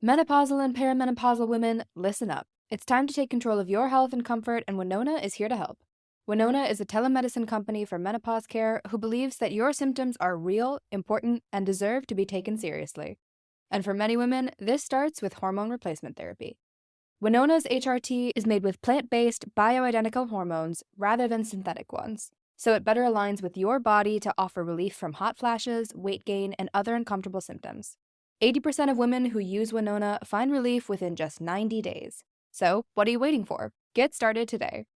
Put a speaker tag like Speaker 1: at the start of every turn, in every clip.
Speaker 1: Menopausal and perimenopausal women, listen up. It's time to take control of your health and comfort, and Winona is here to help. Winona is a telemedicine company for menopause care who believes that your symptoms are real, important, and deserve to be taken seriously. And for many women, this starts with hormone replacement therapy. Winona's HRT is made with plant-based, bioidentical hormones rather than synthetic ones, so it better aligns with your body to offer relief from hot flashes, weight gain, and other uncomfortable symptoms. 80% of women who use Winona find relief within just 90 days. So, what are you waiting for? Get started today.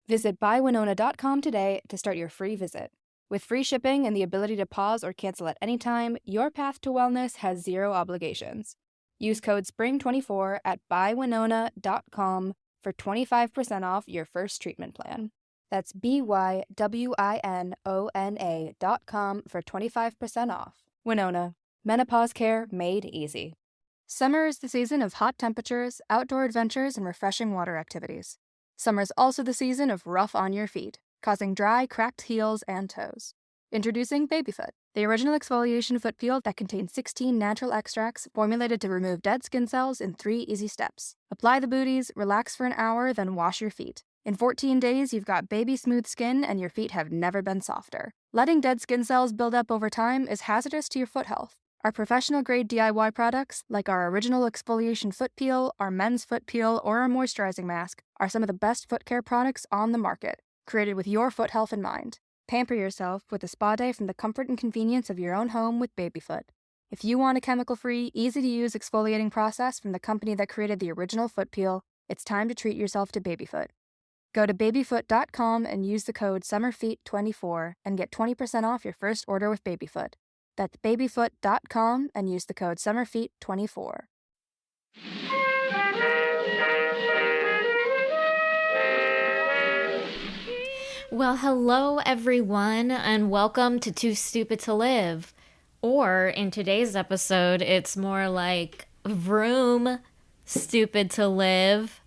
Speaker 1: Visit buywinona.com today to start your free visit. With free shipping and the ability to pause or cancel at any time, your path to wellness has zero obligations. Use code SPRING24 at buywinona.com for 25% off your first treatment plan. That's BYWINONA.com for 25% off. Winona. Menopause care made easy. Summer is the season of hot temperatures, outdoor adventures, and refreshing water activities. Summer is also the season of rough on your feet, causing dry, cracked heels and toes. Introducing Babyfoot, the original exfoliation foot peel that contains 16 natural extracts formulated to remove dead skin cells in 3 easy steps. Apply the booties, relax for an hour, then wash your feet. In 14 days, you've got baby smooth skin and your feet have never been softer. Letting dead skin cells build up over time is hazardous to your foot health. Our professional-grade DIY products, like our original exfoliation foot peel, our men's foot peel, or our moisturizing mask, are some of the best foot care products on the market, created with your foot health in mind. Pamper yourself with a spa day from the comfort and convenience of your own home with Babyfoot. If you want a chemical-free, easy-to-use exfoliating process from the company that created the original foot peel, it's time to treat yourself to Babyfoot. Go to babyfoot.com and use the code SUMMERFEET24 and get 20% off your first order with Babyfoot. That's babyfoot.com and use the code SUMMERFEET24.
Speaker 2: Well, hello everyone, and welcome to Too Stupid to Live. Or in today's episode, it's more like Vroom Stupid to Live.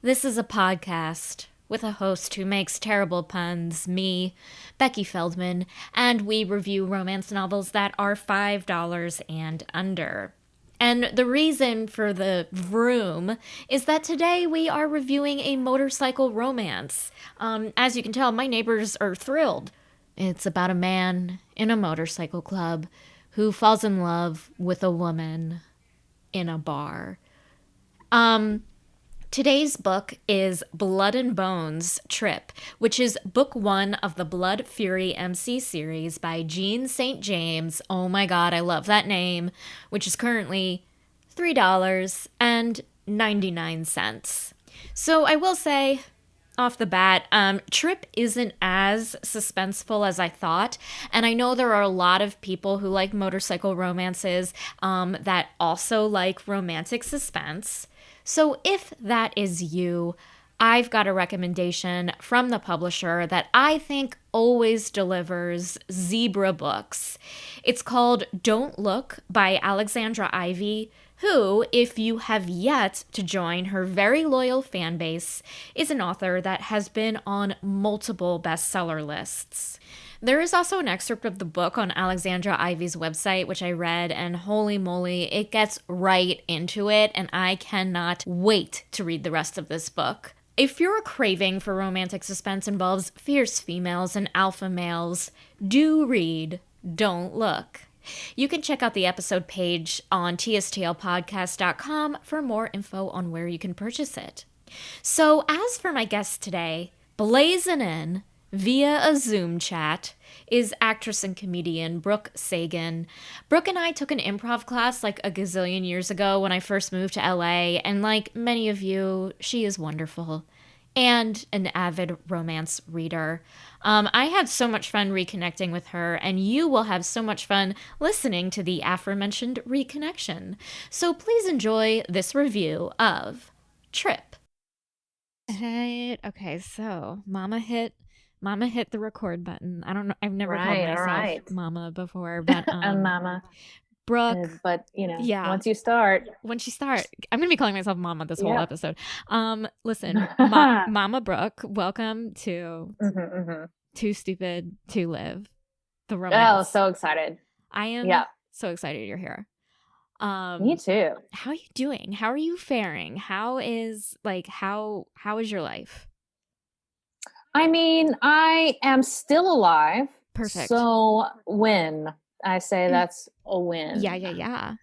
Speaker 2: This is a podcast with a host who makes terrible puns, me, Becky Feldman, and we review romance novels that are $5 and under. And the reason for the vroom is that today we are reviewing a motorcycle romance. As you can tell, my neighbors are thrilled. It's about a man in a motorcycle club who falls in love with a woman in a bar. Today's book is Blood and Bones Trip, which is book 1 of the Blood Fury MC series by Jeanne St. James. Oh my god, I love that name, which is currently $3.99. So I will say, off the bat, Trip isn't as suspenseful as I thought, and I know there are a lot of people who like motorcycle romances that also like romantic suspense. So if that is you, I've got a recommendation from the publisher that I think always delivers zebra books. It's called Don't Look by Alexandra Ivy, who, if you have yet to join her very loyal fan base, is an author that has been on multiple bestseller lists. There is also an excerpt of the book on Alexandra Ivy's website, which I read, and holy moly, it gets right into it, and I cannot wait to read the rest of this book. If your craving for romantic suspense involves fierce females and alpha males, do read Don't Look. You can check out the episode page on tstlpodcast.com for more info on where you can purchase it. So as for my guest today, blazing in via a Zoom chat is actress and comedian Brooke Seguin. Brooke and I took an improv class like a gazillion years ago when I first moved to LA, and like many of you, she is wonderful and an avid romance reader. I had so much fun reconnecting with her, and you will have so much fun listening to the aforementioned reconnection. So please enjoy this review of Trip. Hey, okay, so Mama hit the record button. I don't know. I've never called myself Mama before, but
Speaker 3: Mama.
Speaker 2: Brooke.
Speaker 3: But
Speaker 2: yeah.
Speaker 3: once you start,
Speaker 2: I'm gonna be calling myself Mama this whole episode. Listen, Mama Brooke, welcome to Too Stupid to Live, the romance.
Speaker 3: Oh, so excited!
Speaker 2: I am so excited you're here.
Speaker 3: Me too.
Speaker 2: How are you doing? How are you faring? How is your life?
Speaker 3: I mean, I am still alive.
Speaker 2: Perfect.
Speaker 3: So win. I say that's a win.
Speaker 2: Yeah, yeah, yeah.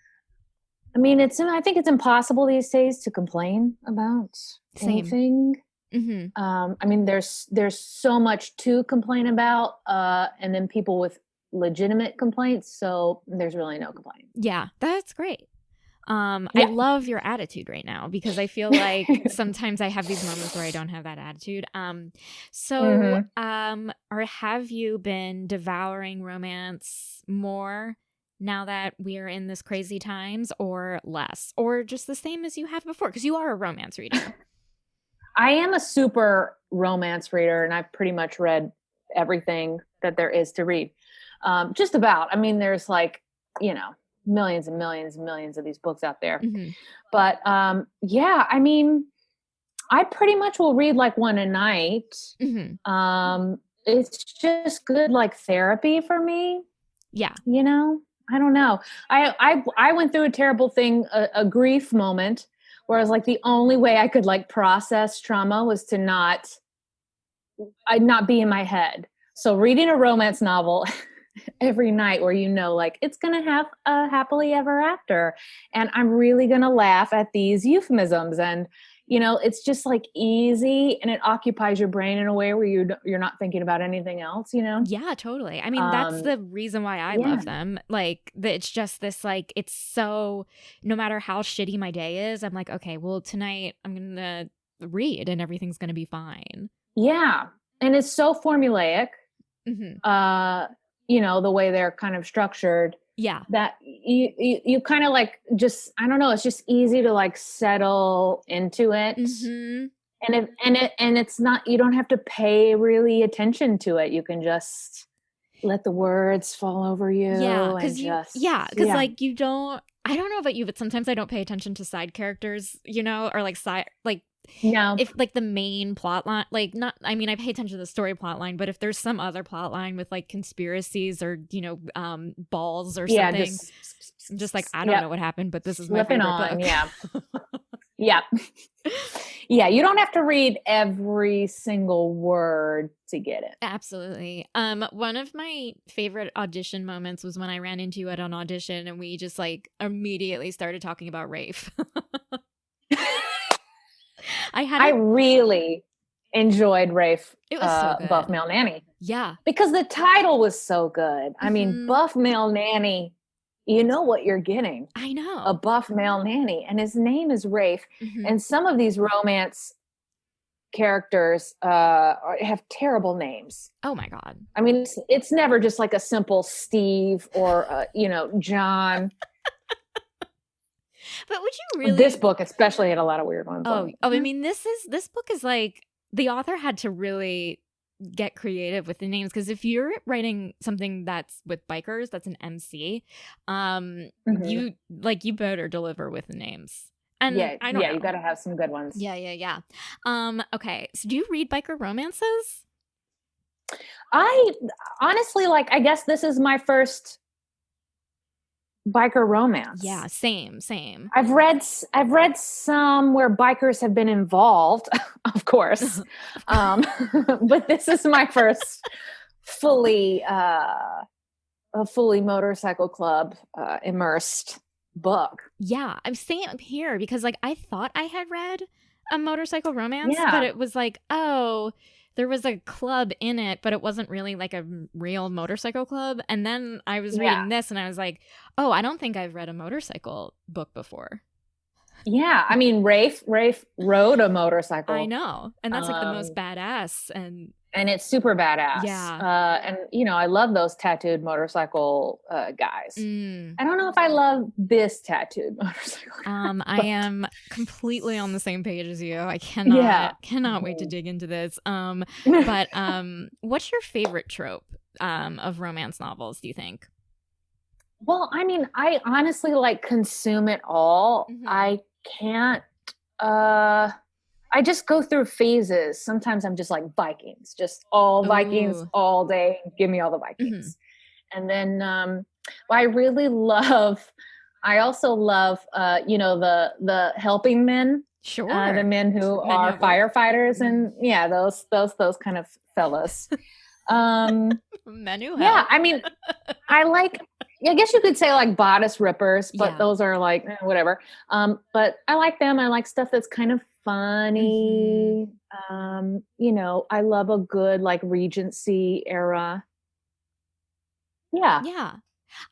Speaker 3: I mean, I think it's impossible these days to complain about
Speaker 2: Same.
Speaker 3: anything.
Speaker 2: Mm-hmm.
Speaker 3: I mean, there's so much to complain about, and then people with legitimate complaints. So there's really no complaining.
Speaker 2: Yeah, that's great. I
Speaker 3: Yeah.
Speaker 2: love your attitude right now because I feel like sometimes I have these moments where I don't have that attitude. Or have you been devouring romance more now that we are in this crazy times, or less, or just the same as you have before? Because you are a romance reader.
Speaker 3: I am a super romance reader, and I've pretty much read everything that there is to read. Just about. I mean, there's like, millions and millions and millions of these books out there.
Speaker 2: Mm-hmm.
Speaker 3: But yeah, I mean, I pretty much will read like one a night.
Speaker 2: Mm-hmm.
Speaker 3: It's just good like therapy for me.
Speaker 2: Yeah.
Speaker 3: I don't know. I went through a terrible thing, a grief moment where I was like, the only way I could like process trauma was to not be in my head. So reading a romance novel every night where like it's going to have a happily ever after, and I'm really going to laugh at these euphemisms, and it's just like easy, and it occupies your brain in a way where you're not thinking about anything else.
Speaker 2: Yeah, totally. I mean, that's the reason why I love them. Like, it's just this, like, it's so, no matter how shitty my day is, I'm like, okay, well, tonight I'm gonna read and everything's gonna be fine.
Speaker 3: Yeah, and it's so formulaic.
Speaker 2: Mm-hmm.
Speaker 3: The way they're kind of structured.
Speaker 2: Yeah.
Speaker 3: That you kind of like, just, I don't know, it's just easy to like settle into it.
Speaker 2: Mm-hmm.
Speaker 3: And it's not, you don't have to pay really attention to it. You can just let the words fall over you.
Speaker 2: Yeah, because like you don't. I don't know about you, but sometimes I don't pay attention to side characters, or like
Speaker 3: no,
Speaker 2: if like the main plot line, like not, I mean, I pay attention to the story plot line, but if there's some other plot line with like conspiracies or, balls or something, I'm just like, I don't know what happened, but this is my favorite book.
Speaker 3: Yeah. Yeah. Yeah. You don't have to read every single word to get it.
Speaker 2: Absolutely. One of my favorite audition moments was when I ran into you at an audition and we just like immediately started talking about Rafe. I really
Speaker 3: enjoyed Rafe.
Speaker 2: It was so good.
Speaker 3: Buff Male Nanny.
Speaker 2: Yeah.
Speaker 3: Because the title was so good. I mean, Buff Male Nanny, you know what you're getting.
Speaker 2: I know.
Speaker 3: A buff male nanny. And his name is Rafe. Mm-hmm. And some of these romance characters have terrible names.
Speaker 2: Oh my God.
Speaker 3: I mean, it's never just like a simple Steve or, John.
Speaker 2: But would you really?
Speaker 3: This book especially had a lot of weird ones.
Speaker 2: I mean, this book is like, the author had to really get creative with the names, because if you're writing something that's with bikers, that's an MC, you better deliver with the names. And I don't know.
Speaker 3: You got to have some good ones.
Speaker 2: Yeah. Okay, so do you read biker romances?
Speaker 3: I honestly, I guess this is my first biker romance.
Speaker 2: Yeah, same.
Speaker 3: I've read some where bikers have been involved, of course. But this is my first fully motorcycle club immersed book.
Speaker 2: Yeah, I'm saying here because I thought I had read a motorcycle romance, but it was like, oh, there was a club in it, but it wasn't really like a real motorcycle club. And then I was reading this and I was like, oh, I don't think I've read a motorcycle book before.
Speaker 3: Yeah. I mean, Rafe rode a motorcycle.
Speaker 2: I know. And that's like the most badass.
Speaker 3: And it's super badass.
Speaker 2: Yeah.
Speaker 3: And, I love those tattooed motorcycle guys. I don't know if I love this tattooed motorcycle guy.
Speaker 2: I am completely on the same page as you. I cannot wait to dig into this. But what's your favorite trope of romance novels, do you think?
Speaker 3: Well, I mean, I honestly consume it all. Mm-hmm. I can't... I just go through phases. Sometimes I'm just like Vikings, just all Vikings all day. Give me all the Vikings. Mm-hmm. And then I really love I also love, the helping men.
Speaker 2: Sure.
Speaker 3: The men who
Speaker 2: Men
Speaker 3: are
Speaker 2: who work.
Speaker 3: firefighters, and those kind of fellas. Um,
Speaker 2: Men who
Speaker 3: yeah,
Speaker 2: help.
Speaker 3: I mean, I guess you could say like bodice rippers, but
Speaker 2: Yeah.
Speaker 3: those are like whatever. But I like them. I like stuff that's kind of funny. I love a good like Regency era. Yeah.
Speaker 2: Yeah.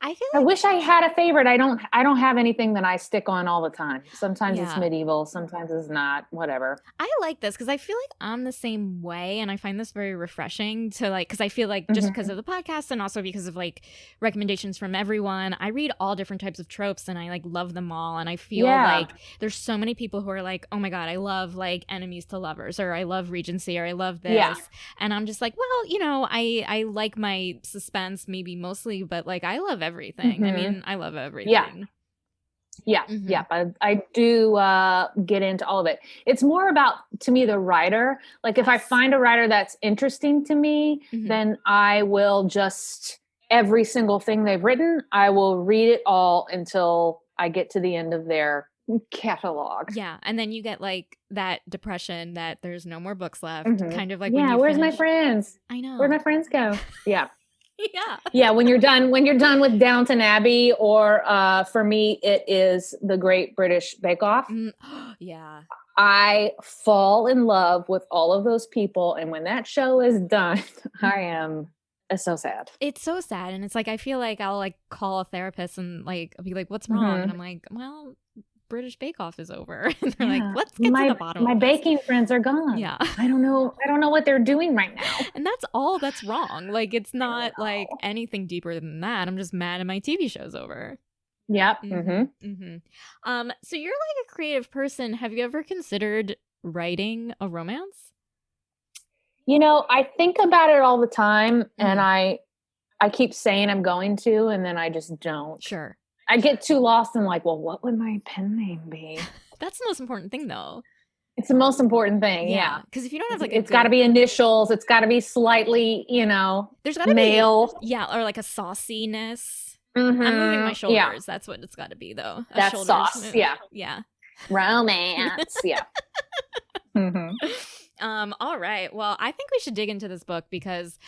Speaker 2: I feel
Speaker 3: I
Speaker 2: like
Speaker 3: wish I had a favorite. I don't have anything that I stick on all the time. Sometimes it's
Speaker 2: Yeah.
Speaker 3: medieval, sometimes it's not, whatever.
Speaker 2: I like this because I feel like I'm the same way, and I find this very refreshing to like, because I feel like just because of the podcast and also because of like recommendations from everyone, I read all different types of tropes and I like love them all. And I feel like there's so many people who are like, oh my God, I love like enemies to lovers, or I love Regency, or I love this.
Speaker 3: Yeah.
Speaker 2: And I'm just like, well, I like my suspense maybe mostly, but like I love everything. I mean, I love everything.
Speaker 3: Yeah. I do get into all of it. It's more about, to me, the writer. Like if I find a writer that's interesting to me, then I will just, every single thing they've written, I will read it all until I get to the end of their catalog.
Speaker 2: Yeah, and then you get like that depression that there's no more books left, kind of like
Speaker 3: yeah,
Speaker 2: when you
Speaker 3: where's
Speaker 2: finish...
Speaker 3: my friends?
Speaker 2: I know.
Speaker 3: Where'd my friends go? Yeah.
Speaker 2: Yeah.
Speaker 3: When you're done with Downton Abbey, or for me it is the Great British Bake Off.
Speaker 2: Yeah.
Speaker 3: I fall in love with all of those people, and when that show is done, I am so sad.
Speaker 2: It's so sad, and it's like I feel like I'll like call a therapist and like I'll be like, what's wrong? And I'm like, well, British Bake Off is over. And they're like, let's get to the bottom
Speaker 3: my
Speaker 2: of this.
Speaker 3: baking friends are gone.
Speaker 2: Yeah.
Speaker 3: I don't know what they're doing right now.
Speaker 2: And that's all that's wrong. Like it's not like anything deeper than that. I'm just mad at my TV show's over.
Speaker 3: Yep.
Speaker 2: So you're like a creative person. Have you ever considered writing a romance?
Speaker 3: I think about it all the time, and I keep saying I'm going to, and then I just don't.
Speaker 2: Sure.
Speaker 3: I get too lost in like, well, what would my pen name be?
Speaker 2: That's the most important thing, though.
Speaker 3: It's the most important thing. Yeah.
Speaker 2: Because if you don't have like
Speaker 3: it's got to be initials. It's got to be slightly,
Speaker 2: there's got to
Speaker 3: male.
Speaker 2: Be, or like a sauciness. I'm moving my shoulders. Yeah. That's what it's got to be, though.
Speaker 3: That's sauce. Move. Yeah.
Speaker 2: Yeah.
Speaker 3: Romance. Yeah.
Speaker 2: All right. Well, I think we should dig into this book because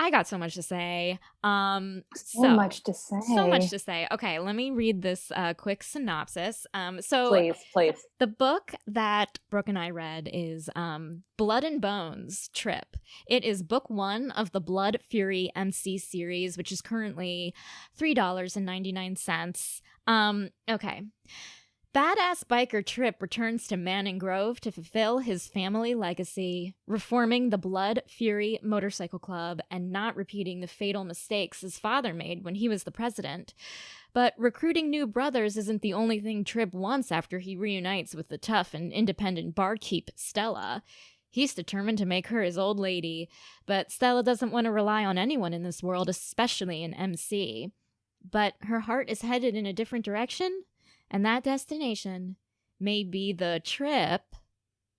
Speaker 2: I got so much to say. So
Speaker 3: much to say.
Speaker 2: So much to say. Okay, let me read this quick synopsis.
Speaker 3: Please.
Speaker 2: The book that Brooke and I read is Blood and Bones Trip. It is book 1 of the Blood Fury MC series, which is currently $3.99. Okay. Badass biker Trip returns to Manning Grove to fulfill his family legacy, reforming the Blood Fury Motorcycle Club and not repeating the fatal mistakes his father made when he was the president. But recruiting new brothers isn't the only thing Trip wants after he reunites with the tough and independent barkeep Stella. He's determined to make her his old lady, but Stella doesn't want to rely on anyone in this world, especially an MC. But her heart is headed in a different direction, and that destination may be the trip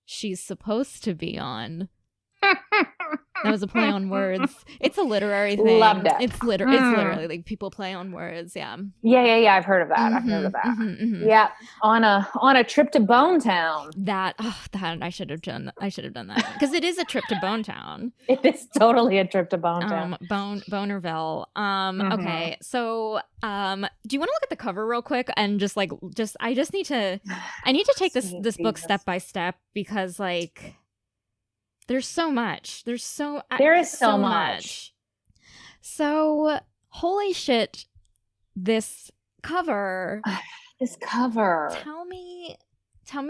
Speaker 2: she's supposed to be on. That was a play on words. It's a literary thing.
Speaker 3: Loved it.
Speaker 2: It's literally like people play on words. Yeah.
Speaker 3: Yeah. I've heard of that. Yeah. On a trip to Bone Town.
Speaker 2: That I should have done. I should have done that because it is a trip to Bone Town.
Speaker 3: It is totally a trip to Bone Town.
Speaker 2: Bonerville. Okay. So, do you want to look at the cover real quick and I need to take this book step by step because like. There's so much. There is so much. So, holy shit, this cover. Tell me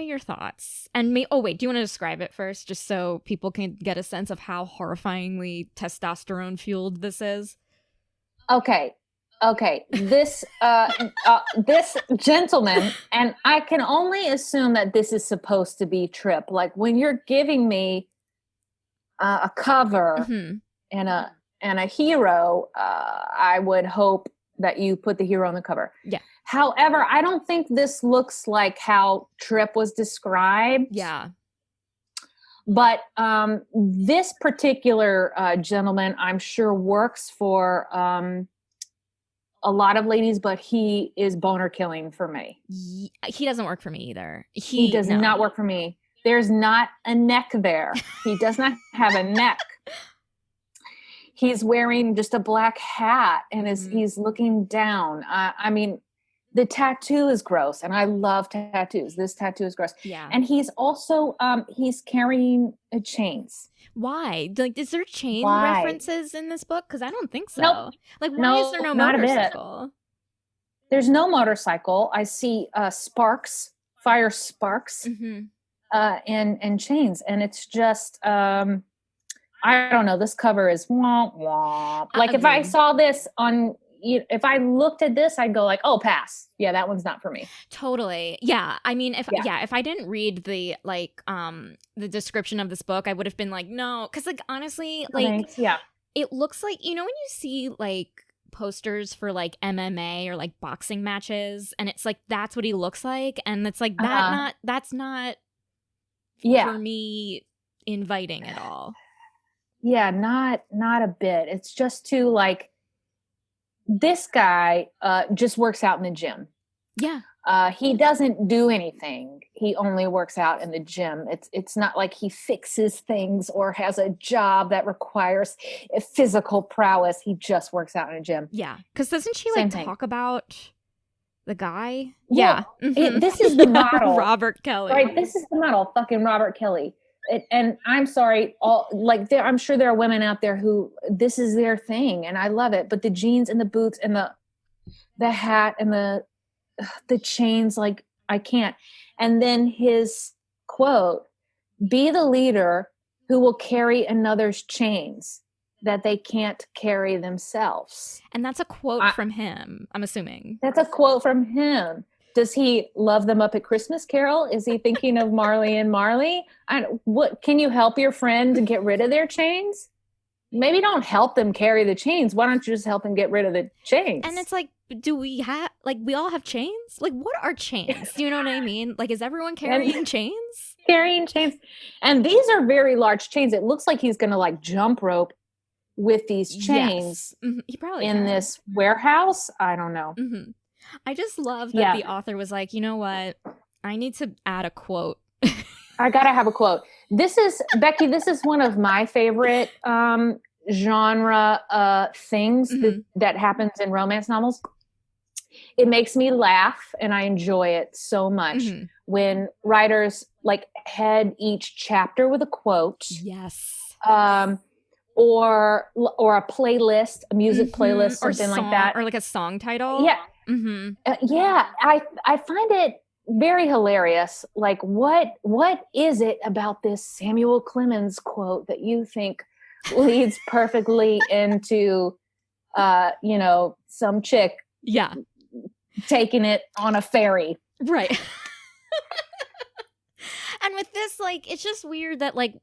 Speaker 2: your thoughts. And do you want to describe it first just so people can get a sense of how horrifyingly testosterone fueled this is?
Speaker 3: Okay. This this gentleman, and I can only assume that this is supposed to be Trip. Like when you're giving me a cover and a hero, I would hope that you put the hero on the cover.
Speaker 2: Yeah.
Speaker 3: However, I don't think this looks like how Trip was described.
Speaker 2: Yeah.
Speaker 3: But this particular gentleman, I'm sure, works for a a lot of ladies, but he is boner killing for me.
Speaker 2: He doesn't work for me either.
Speaker 3: He does not work for me. There's not a neck there. He does not have a neck. He's wearing just a black hat and he's looking down. I mean, the tattoo is gross, and I love tattoos. This tattoo is gross.
Speaker 2: Yeah.
Speaker 3: And he's also he's carrying chains.
Speaker 2: Why? Like, is there chain references in this book? Because I don't think so.
Speaker 3: Nope.
Speaker 2: Like, why is there no motorcycle?
Speaker 3: There's no motorcycle. I see sparks, fire sparks, and chains, and it's just I don't know. This cover is womp womp. Like if I saw this on, if I looked at this, I'd go like, oh, pass. Yeah, that one's not for me.
Speaker 2: Totally. Yeah. I mean, if I didn't read the the description of this book, I would have been like, no, because like honestly, like it looks like, you know, when you see like posters for like MMA or like boxing matches, and it's like that's what he looks like, and it's like that's not for me inviting at all.
Speaker 3: Yeah, not a bit. It's just too like, this guy just works out in the gym.
Speaker 2: Yeah.
Speaker 3: He doesn't do anything. He only works out in the gym. It's not like he fixes things or has a job that requires a physical prowess. He just works out in a gym.
Speaker 2: Yeah. Because doesn't she like talk about the guy?
Speaker 3: Yeah. This is the model.
Speaker 2: Robert Kelly.
Speaker 3: Right. This is the model. Fucking Robert Kelly. And I'm sorry, I'm sure there are women out there who this is their thing, and I love it. But the jeans and the boots and the hat and the chains, like I can't. And then his quote: "Be the leader who will carry another's chains that they can't carry themselves."
Speaker 2: And that's a quote from him, I'm assuming.
Speaker 3: That's a quote from him. Does he love them up at Christmas Carol? Is he thinking of Marley and Marley? What can you help your friend to get rid of their chains? Maybe don't help them carry the chains. Why don't you just help them get rid of the chains?
Speaker 2: And it's like, do we have, like, we all have chains? Like, what are chains? Do you know what I mean? Like, is everyone carrying chains?
Speaker 3: Carrying chains. And these are very large chains. It looks like he's going to like jump rope with these chains
Speaker 2: He probably
Speaker 3: in this warehouse. I don't know.
Speaker 2: I just love that the author was like, you know what? I need to add a quote.
Speaker 3: I got to have a quote. This is, Becky, this is one of my favorite genre things that happens in romance novels. It makes me laugh, and I enjoy it so much when writers like head each chapter with a quote.
Speaker 2: Yes.
Speaker 3: Or a playlist, a music playlist, something like that.
Speaker 2: Or like a song title.
Speaker 3: Yeah. I find it very hilarious. Like, what is it about this Samuel Clemens quote that you think leads perfectly into, some chick taking it on a ferry?
Speaker 2: Right. And with this, like, it's just weird that, like,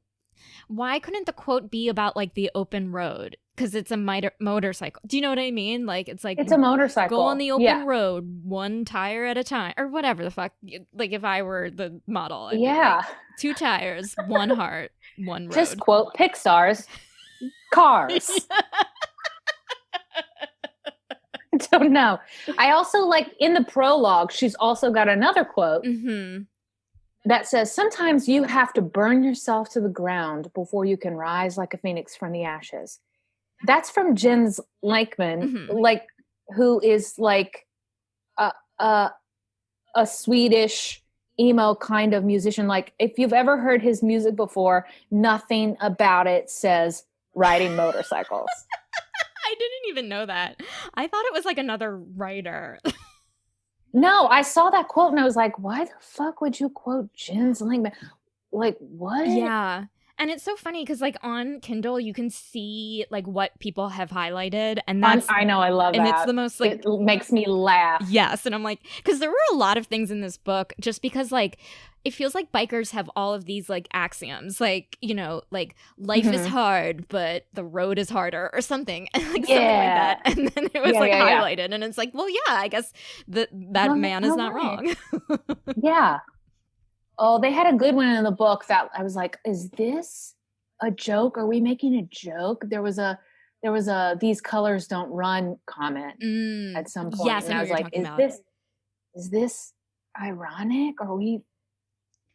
Speaker 2: why couldn't the quote be about like the open road? Because it's a motorcycle. Do you know what I mean? Like, it's like,
Speaker 3: it's a motorcycle.
Speaker 2: Go on the open road, one tire at a time, or whatever the fuck. Like, if I were the model, I'd be like, 2 tires, 1 heart, 1 road.
Speaker 3: Just quote Pixar's Cars. I don't know. I also like in the prologue, she's also got another quote. That says, sometimes you have to burn yourself to the ground before you can rise like a phoenix from the ashes. That's from Jeanne St, like, who is like a Swedish emo kind of musician. Like, if you've ever heard his music before, nothing about it says riding motorcycles.
Speaker 2: I didn't even know that. I thought it was like another writer.
Speaker 3: No, I saw that quote and I was like, why the fuck would you quote Jeanne St? Like, what?
Speaker 2: Yeah. And it's so funny because, like, on Kindle, you can see, like, what people have highlighted. And that's...
Speaker 3: I know, I love that.
Speaker 2: And it's the most, like...
Speaker 3: It makes me laugh.
Speaker 2: Yes. And I'm like... Because there were a lot of things in this book just because, like, it feels like bikers have all of these, like, axioms. Like, you know, like, life is hard, but the road is harder or something. And, like, something like that. And then it was, highlighted. Yeah. And it's like, well, yeah, I guess that man is not wrong.
Speaker 3: Yeah. Oh, they had a good one in the book that I was like, is this a joke? Are we making a joke? There was a there was a "these colors don't run" comment at some point.
Speaker 2: Yes,
Speaker 3: and
Speaker 2: I know
Speaker 3: I
Speaker 2: what
Speaker 3: was
Speaker 2: you're
Speaker 3: like,
Speaker 2: talking about.
Speaker 3: is this ironic? Are we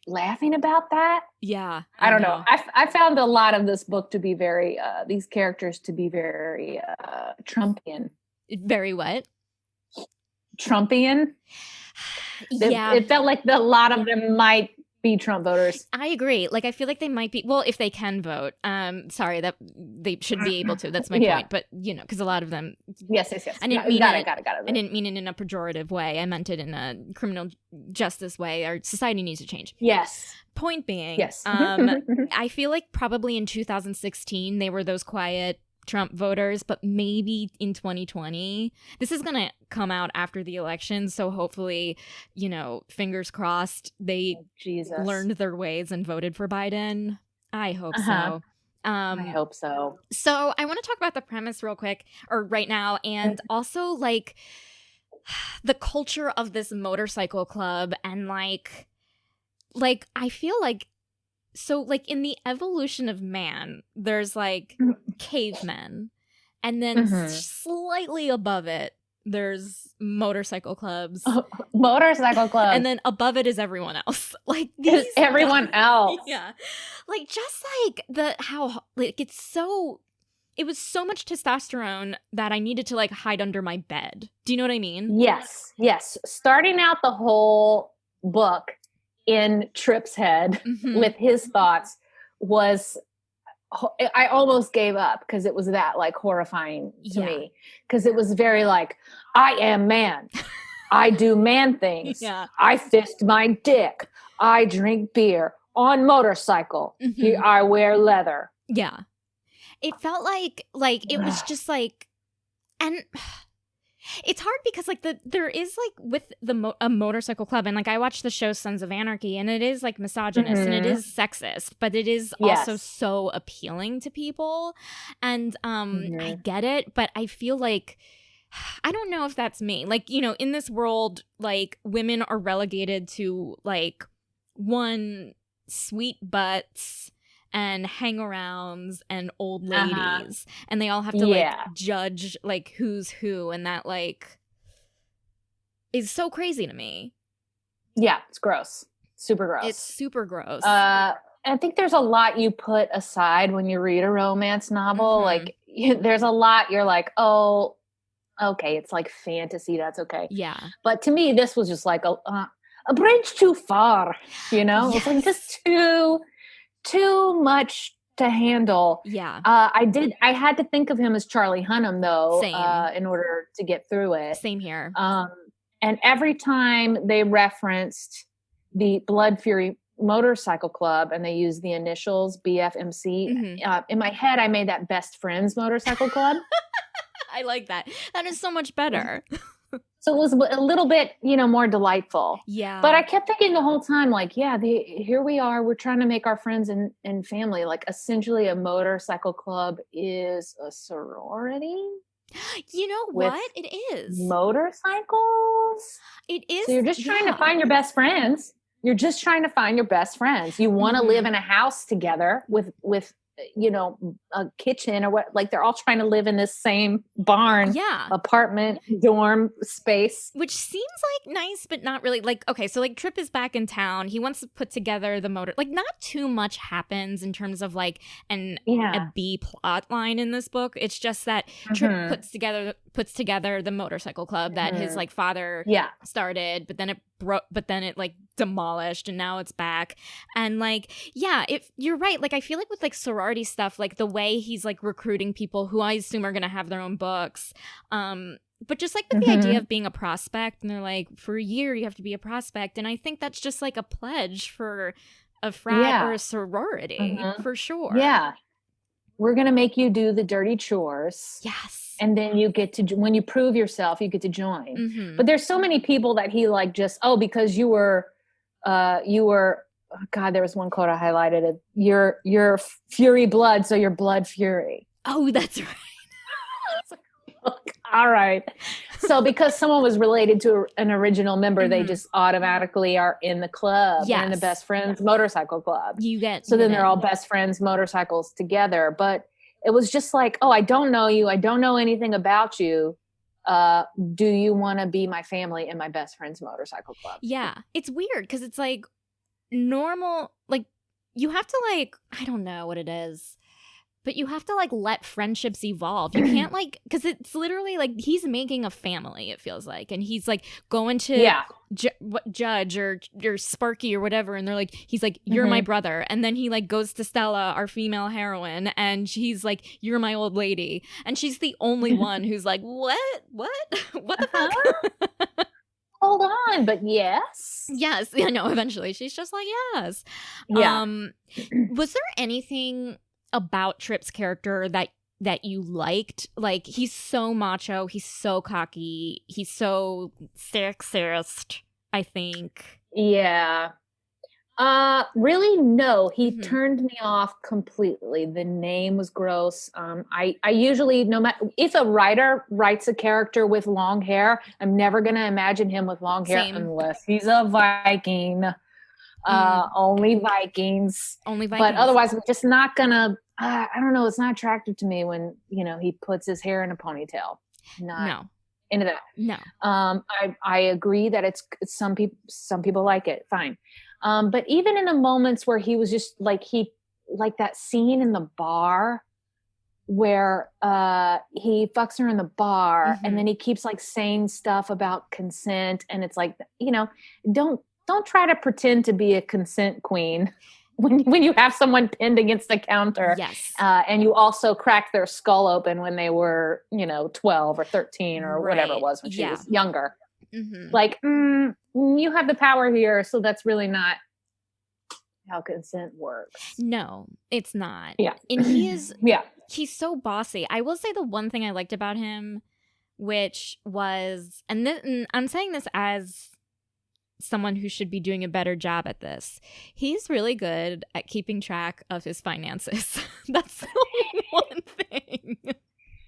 Speaker 3: laughing about that?
Speaker 2: Yeah,
Speaker 3: I don't know. I found a lot of this book to be very these characters to be very Trumpian.
Speaker 2: Very what?
Speaker 3: Trumpian.
Speaker 2: Yeah.
Speaker 3: It felt like a lot of them might be Trump voters.
Speaker 2: I agree. Like, I feel like they might be, well, if they can vote. Sorry, that they should be able to. That's my point. But, because a lot of them.
Speaker 3: Yes.
Speaker 2: I didn't
Speaker 3: got it.
Speaker 2: I didn't mean it in a pejorative way. I meant it in a criminal justice way. Our society needs to change.
Speaker 3: Yes.
Speaker 2: Point being,
Speaker 3: yes.
Speaker 2: I feel like probably in 2016, they were those quiet Trump voters, but maybe in 2020, this is going to come out after the election. So hopefully, fingers crossed, they learned their ways and voted for Biden. I hope so.
Speaker 3: I hope so.
Speaker 2: So I want to talk about the premise real quick, or right now, and also like the culture of this motorcycle club, and like I feel like, so like in the evolution of man, there's like cavemen, and then slightly above it, there's motorcycle clubs.
Speaker 3: Motorcycle clubs.
Speaker 2: And then above it is everyone else. Like
Speaker 3: everyone else.
Speaker 2: Yeah. Like just like it was so much testosterone that I needed to like hide under my bed. Do you know what I mean?
Speaker 3: Yes. Starting out the whole book in Tripp's head with his thoughts was, I almost gave up because it was that like horrifying to me, because it was very like, I am man. I do man things. I fist my dick. I drink beer on motorcycle. I wear leather.
Speaker 2: Yeah. It felt like it was just like, and it's hard because like there is like with a motorcycle club, and like I watched the show Sons of Anarchy, and it is like misogynist and it is sexist, but it is also so appealing to people, and I get it, but I feel like, I don't know if that's me. Like, in this world, like women are relegated to like one, sweet butts and hang-arounds and old ladies, and they all have to like judge like who's who, and that like is so crazy to me. Yeah,
Speaker 3: it's gross. Super gross.
Speaker 2: It's super gross.
Speaker 3: I think there's a lot you put aside when you read a romance novel. Like there's a lot you're like, oh, okay, it's like fantasy. That's okay.
Speaker 2: Yeah.
Speaker 3: But to me, this was just like a bridge too far. It's like just too much to handle.
Speaker 2: Yeah.
Speaker 3: I had to think of him as Charlie Hunnam though, in order to get through it.
Speaker 2: Same here.
Speaker 3: And every time they referenced the Blood Fury Motorcycle Club and they used the initials BFMC, in my head I made that Best Friends Motorcycle Club.
Speaker 2: I like that. That is so much better.
Speaker 3: So it was a little bit, more delightful.
Speaker 2: Yeah.
Speaker 3: But I kept thinking the whole time, like, here we are. We're trying to make our friends and family. Like, essentially, a motorcycle club is a sorority.
Speaker 2: You know what? It is.
Speaker 3: Motorcycles?
Speaker 2: It is.
Speaker 3: So you're just trying to find your best friends. You're just trying to find your best friends. You want to live in a house together with a kitchen or what, like they're all trying to live in this same barn, apartment, dorm space.
Speaker 2: Which seems like nice, but not really. Like, okay, so like Tripp is back in town. He wants to put together the motor, like not too much happens in terms of like a B plot line in this book. It's just that Tripp puts together the motorcycle club that his like father started, but then it broke, but then it like demolished, and now it's back. And like, you're right. Like, I feel like with like sorority stuff, like the way he's like recruiting people who I assume are going to have their own books, but just like with the idea of being a prospect, and they're like, for a year you have to be a prospect, and I think that's just like a pledge for a frat or a sorority for sure.
Speaker 3: We're going to make you do the dirty chores.
Speaker 2: Yes.
Speaker 3: And then you get to, when you prove yourself, you get to join. But there's so many people that he like just, because you were, God, there was one quote I highlighted. You're Fury blood, so you're Blood Fury.
Speaker 2: Oh, that's right.
Speaker 3: All right. So because someone was related to an original member, they just automatically are in the club, in the Best Friends Motorcycle Club.
Speaker 2: Then
Speaker 3: they're all best friends motorcycles together. But it was just like, oh, I don't know you. I don't know anything about you. Do you want to be my family in my best friend's motorcycle club?
Speaker 2: Yeah. It's weird because it's like normal, like you have to like, I don't know what it is, but you have to like let friendships evolve. You can't like, because it's literally like he's making a family, it feels like. And he's like going to Judge or Sparky or whatever. And they're like, he's like, you're my brother. And then he like goes to Stella, our female heroine. And she's like, you're my old lady. And she's the only one who's like, what the fuck?
Speaker 3: Hold on, but yes.
Speaker 2: Yes. I know. Eventually she's just like, yes.
Speaker 3: Yeah.
Speaker 2: Was there anything about Tripp's character that you liked? Like, he's so macho, he's so cocky, he's so sexist, I think.
Speaker 3: Yeah. Really, no. He turned me off completely. The name was gross. I usually, no matter if a writer writes a character with long hair, I'm never gonna imagine him with long hair unless he's a Viking. Only Vikings. But otherwise, I'm just not gonna. I don't know. It's not attractive to me when he puts his hair in a ponytail. Not into that.
Speaker 2: No.
Speaker 3: I agree that it's some people like it. Fine. But even in the moments where he was just like that scene in the bar where he fucks her in the bar and then he keeps like saying stuff about consent, and it's like don't try to pretend to be a consent queen when you have someone pinned against the counter.
Speaker 2: Yes.
Speaker 3: And you also cracked their skull open when they were 12 or 13 or whatever it was when she was younger. Like, you have the power here, so that's really not how consent works.
Speaker 2: No, it's not.
Speaker 3: Yeah.
Speaker 2: And he is he's so bossy. I will say the one thing I liked about him, which was, and I'm saying this as someone who should be doing a better job at this, he's really good at keeping track of his finances. That's the only one thing.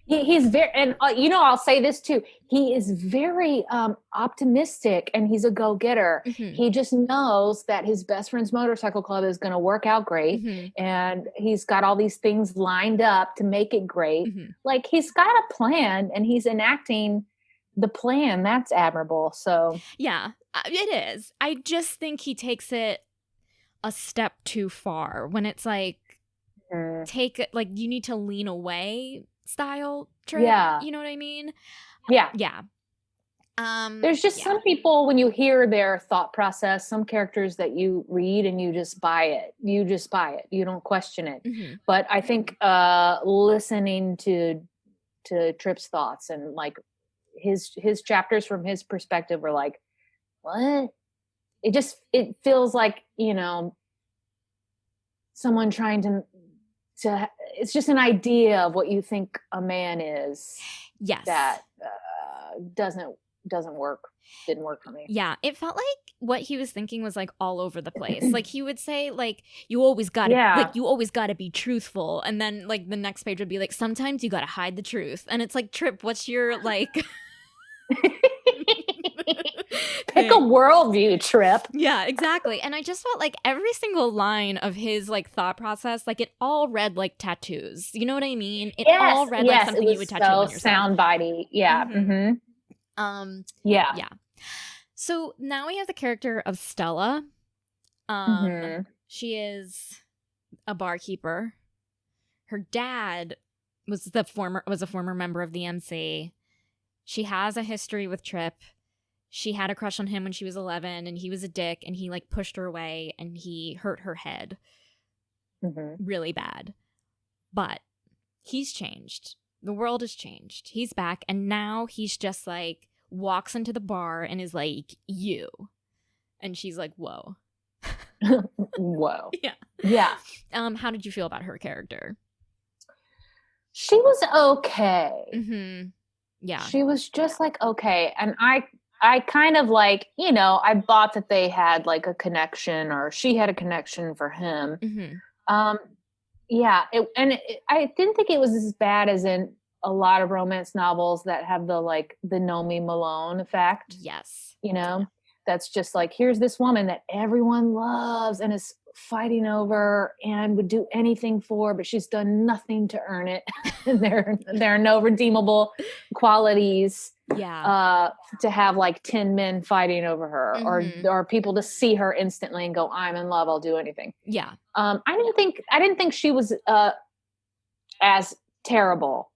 Speaker 3: He's very, and I'll say this too. He is very optimistic, and he's a go-getter. He just knows that his best friend's motorcycle club is going to work out great, and he's got all these things lined up to make it great. Like, he's got a plan, and he's enacting the plan. That's admirable. So
Speaker 2: yeah, it is. I just think he takes it a step too far when it's like, you need to lean away style Trip.
Speaker 3: Yeah.
Speaker 2: You know what I mean?
Speaker 3: Yeah.
Speaker 2: Yeah.
Speaker 3: There's just some people, when you hear their thought process, some characters that you read and you just buy it. You don't question it. But I think listening to Tripp's thoughts and like his chapters from his perspective were like, what? It feels like, someone trying to it's just an idea of what you think a man is.
Speaker 2: Yes.
Speaker 3: That doesn't work. Didn't work for me.
Speaker 2: Yeah. It felt like what he was thinking was like all over the place. Like, he would say like, you always gotta be truthful. And then like the next page would be like, sometimes you gotta hide the truth. And it's like, Trip, what's your like
Speaker 3: pick a worldview, Trip.
Speaker 2: Yeah, exactly. And I just felt like every single line of his like thought process, like it all read like tattoos. You know what I mean? It all read like something you would tattoo on yourself.
Speaker 3: Soundbitey. Yeah.
Speaker 2: Yeah. So now we have the character of Stella. She is a barkeeper. Her dad was a former member of the MC. She has a history with Trip. She had a crush on him when she was 11, and he was a dick, and he like pushed her away, and he hurt her head really bad. But he's changed. The world has changed. He's back, and now he's just like walks into the bar and is like, you. And she's like, whoa.
Speaker 3: Whoa.
Speaker 2: Yeah. How did you feel about her character?
Speaker 3: She was okay.
Speaker 2: Yeah.
Speaker 3: She was just like, okay. And I kind of like, I thought that they had like a connection, or she had a connection for him. I didn't think it was as bad as in a lot of romance novels that have the Nomi Malone effect.
Speaker 2: Yes.
Speaker 3: that's just like, here's this woman that everyone loves and is fighting over and would do anything for, but she's done nothing to earn it. there are no redeemable qualities to have like 10 men fighting over her, or people to see her instantly and go, I'm in love, I'll do anything.
Speaker 2: Yeah.
Speaker 3: I didn't think she was as terrible.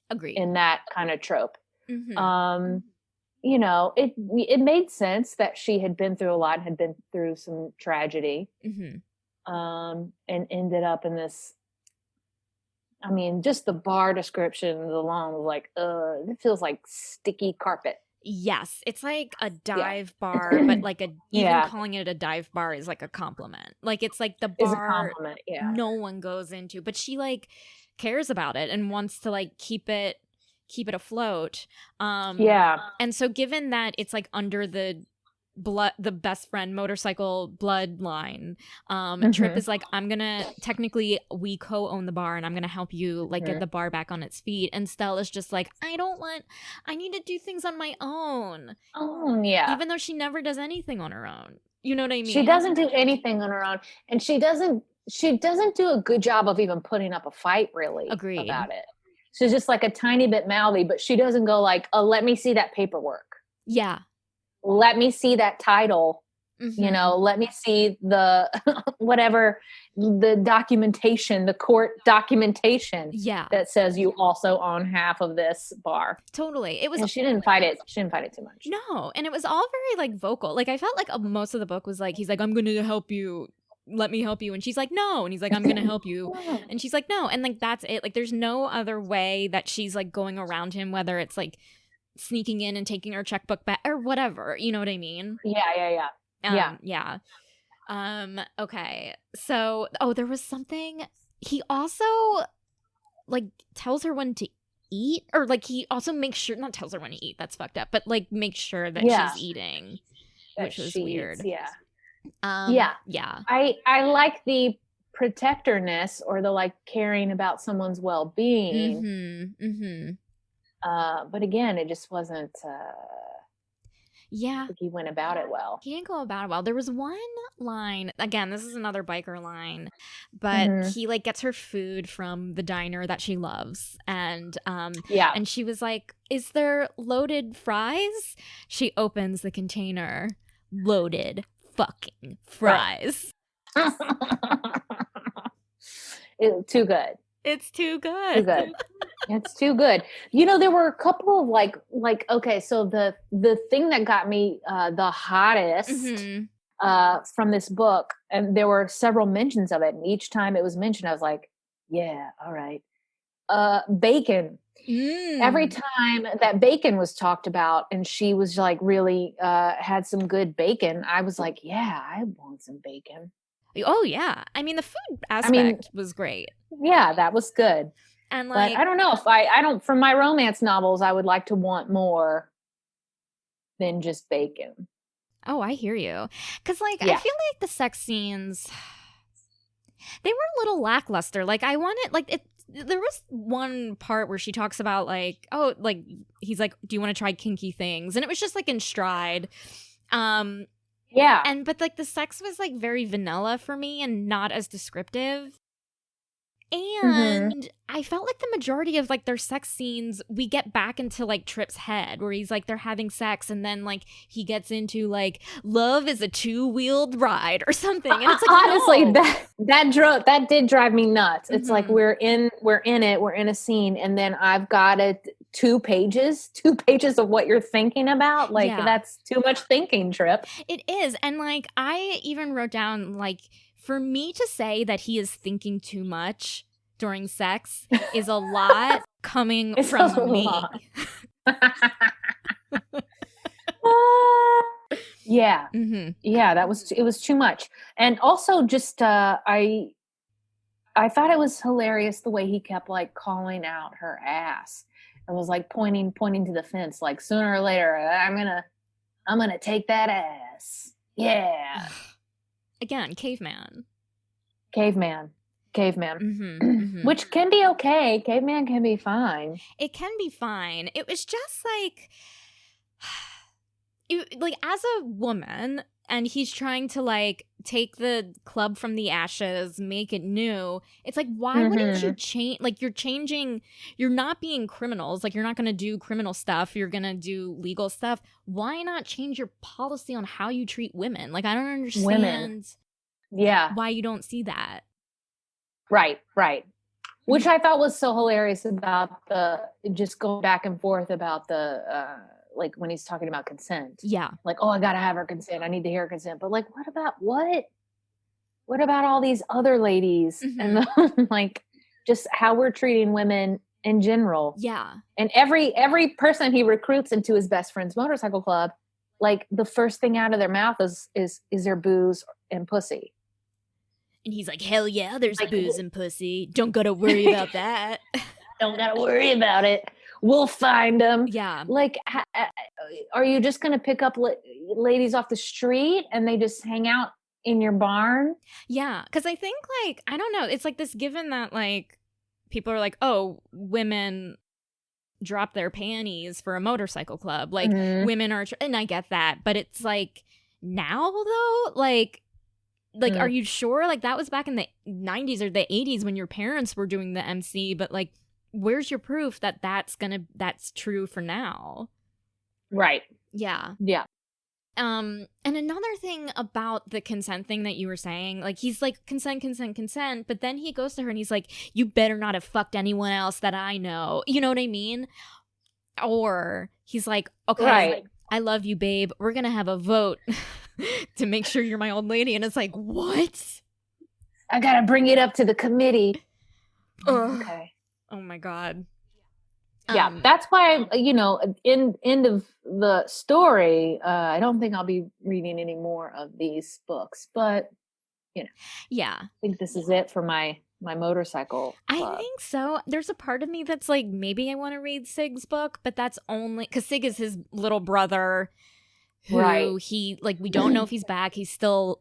Speaker 2: Agreed.
Speaker 3: In that kind of trope. You know, it made sense that she had been through a lot, had been through some tragedy, and ended up in this. I mean, just the bar descriptions alone was like, it feels like sticky carpet.
Speaker 2: Yes, it's like a dive bar, but like even calling it a dive bar is like a compliment. Like it's like the bar no one goes into, but she like cares about it and wants to like keep it afloat. And so given that it's like under the best friend motorcycle bloodline, Trip is like, I'm gonna technically, we co-own the bar and I'm gonna help you like get the bar back on its feet. And Stella's just like, I need to do things on my own. Even though she never does anything on her own. You know what I mean?
Speaker 3: She doesn't do anything on her own, and she doesn't do a good job of even putting up a fight, really.
Speaker 2: Agreed.
Speaker 3: About it. She's just like a tiny bit mouthy, but she doesn't go like, let me see that paperwork.
Speaker 2: Yeah.
Speaker 3: Let me see that title. You know, let me see the whatever, the documentation, the court documentation that says you also own half of this bar.
Speaker 2: Totally. It was,
Speaker 3: and she didn't fight it too much.
Speaker 2: No. And it was all very like vocal. Like I felt like most of the book was like, he's like, I'm going to help you. Let me help you. And she's like, no. And he's like, I'm going to help you. And she's like, no. And like, that's it. Like, there's no other way that she's like going around him, whether it's like sneaking in and taking her checkbook back or whatever. You know what I mean?
Speaker 3: Yeah.
Speaker 2: Okay. So, there was something. He also like tells her when to eat, or like he also makes sure, not tells her when to eat. That's fucked up. But like makes sure that she's eating, which was weird. I like the protectorness or the like caring about someone's well-being. But again, it just wasn't I think he went about it well. He didn't go about it well. There was one line, again, this is another biker line, but he like gets her food from the diner that she loves, and and she was like, is there loaded fries? She opens the container, loaded fucking fries.
Speaker 3: It's too good.
Speaker 2: It's too good.
Speaker 3: It's too good. You know, there were a couple of like okay, so the thing that got me the hottest from this book, and there were several mentions of it, and each time it was mentioned, I was like, yeah, all right. Bacon. Every time that bacon was talked about and she was like really had some good bacon, I was like, yeah, I want some bacon.
Speaker 2: Oh yeah. I mean, the food aspect was great.
Speaker 3: Yeah, that was good.
Speaker 2: And like,
Speaker 3: but I don't know if I don't, from my romance novels, I would like to want more than just bacon.
Speaker 2: Oh, I hear you. Cause like, I feel like the sex scenes, they were a little lackluster. Like I wanted, like there was one part where she talks about like, oh, like he's like, do you want to try kinky things? And it was just like in stride. But like the sex was like very vanilla for me and not as descriptive. And I felt like the majority of like their sex scenes, we get back into like Trip's head where he's like, they're having sex and then like he gets into like, love is a two-wheeled ride or something. And it's like,
Speaker 3: honestly, that did drive me nuts. It's like we're in a scene, and then I've got two pages of what you're thinking about. Like that's too much thinking, Trip.
Speaker 2: It is. And like I even wrote down like, for me to say that he is thinking too much during sex is a lot coming from me.
Speaker 3: Yeah, it was too much. And also just I thought it was hilarious the way he kept like calling out her ass and was like pointing to the fence, like sooner or later I'm gonna take that ass. Yeah.
Speaker 2: Again, caveman.
Speaker 3: Which can be okay. Caveman can be fine.
Speaker 2: It can be fine. It was just like, like as a woman, and he's trying to like take the club from the ashes, make it new. It's like, why wouldn't you change? Like, you're not being criminals. Like, you're not going to do criminal stuff. You're going to do legal stuff. Why not change your policy on how you treat women? Like, I don't understand why you don't see that.
Speaker 3: Right. Which I thought was so hilarious about the just going back and forth about the like when he's talking about consent.
Speaker 2: Yeah.
Speaker 3: Like, oh, I gotta have her consent. I need to hear her consent. But like, what about all these other ladies and the, like just how we're treating women in general?
Speaker 2: Yeah.
Speaker 3: And every person he recruits into his best friend's motorcycle club, like the first thing out of their mouth is there booze and pussy?
Speaker 2: And he's like, hell yeah, there's booze and pussy. Don't gotta worry about that.
Speaker 3: Don't gotta worry about it. We'll find them.
Speaker 2: Yeah.
Speaker 3: Like, are you just going to pick up ladies off the street and they just hang out in your barn?
Speaker 2: Yeah. Because I think, like, I don't know. It's like this given that, like, people are like, oh, women drop their panties for a motorcycle club. Like, women are, and I get that. But it's like, now, though, like, are you sure? Like, that was back in the 90s or the 80s when your parents were doing the MC. But, like, where's your proof that that's true for now?
Speaker 3: Right.
Speaker 2: Yeah. And another thing about the consent thing that you were saying, like, he's like, consent, but then he goes to her and he's like, you better not have fucked anyone else that I know. You know what I mean? Or he's like, okay,
Speaker 3: right.
Speaker 2: I love you, babe. We're gonna have a vote to make sure you're my old lady. And it's like, what?
Speaker 3: I gotta bring it up to the committee.
Speaker 2: Okay. Oh my God.
Speaker 3: Yeah, that's why, end of the story, I don't think I'll be reading any more of these books, but,
Speaker 2: yeah,
Speaker 3: I think this is it for my motorcycle club.
Speaker 2: I think so. There's a part of me that's like, maybe I want to read Sig's book, but that's only because Sig is his little brother who he, like, we don't know if he's back. He's still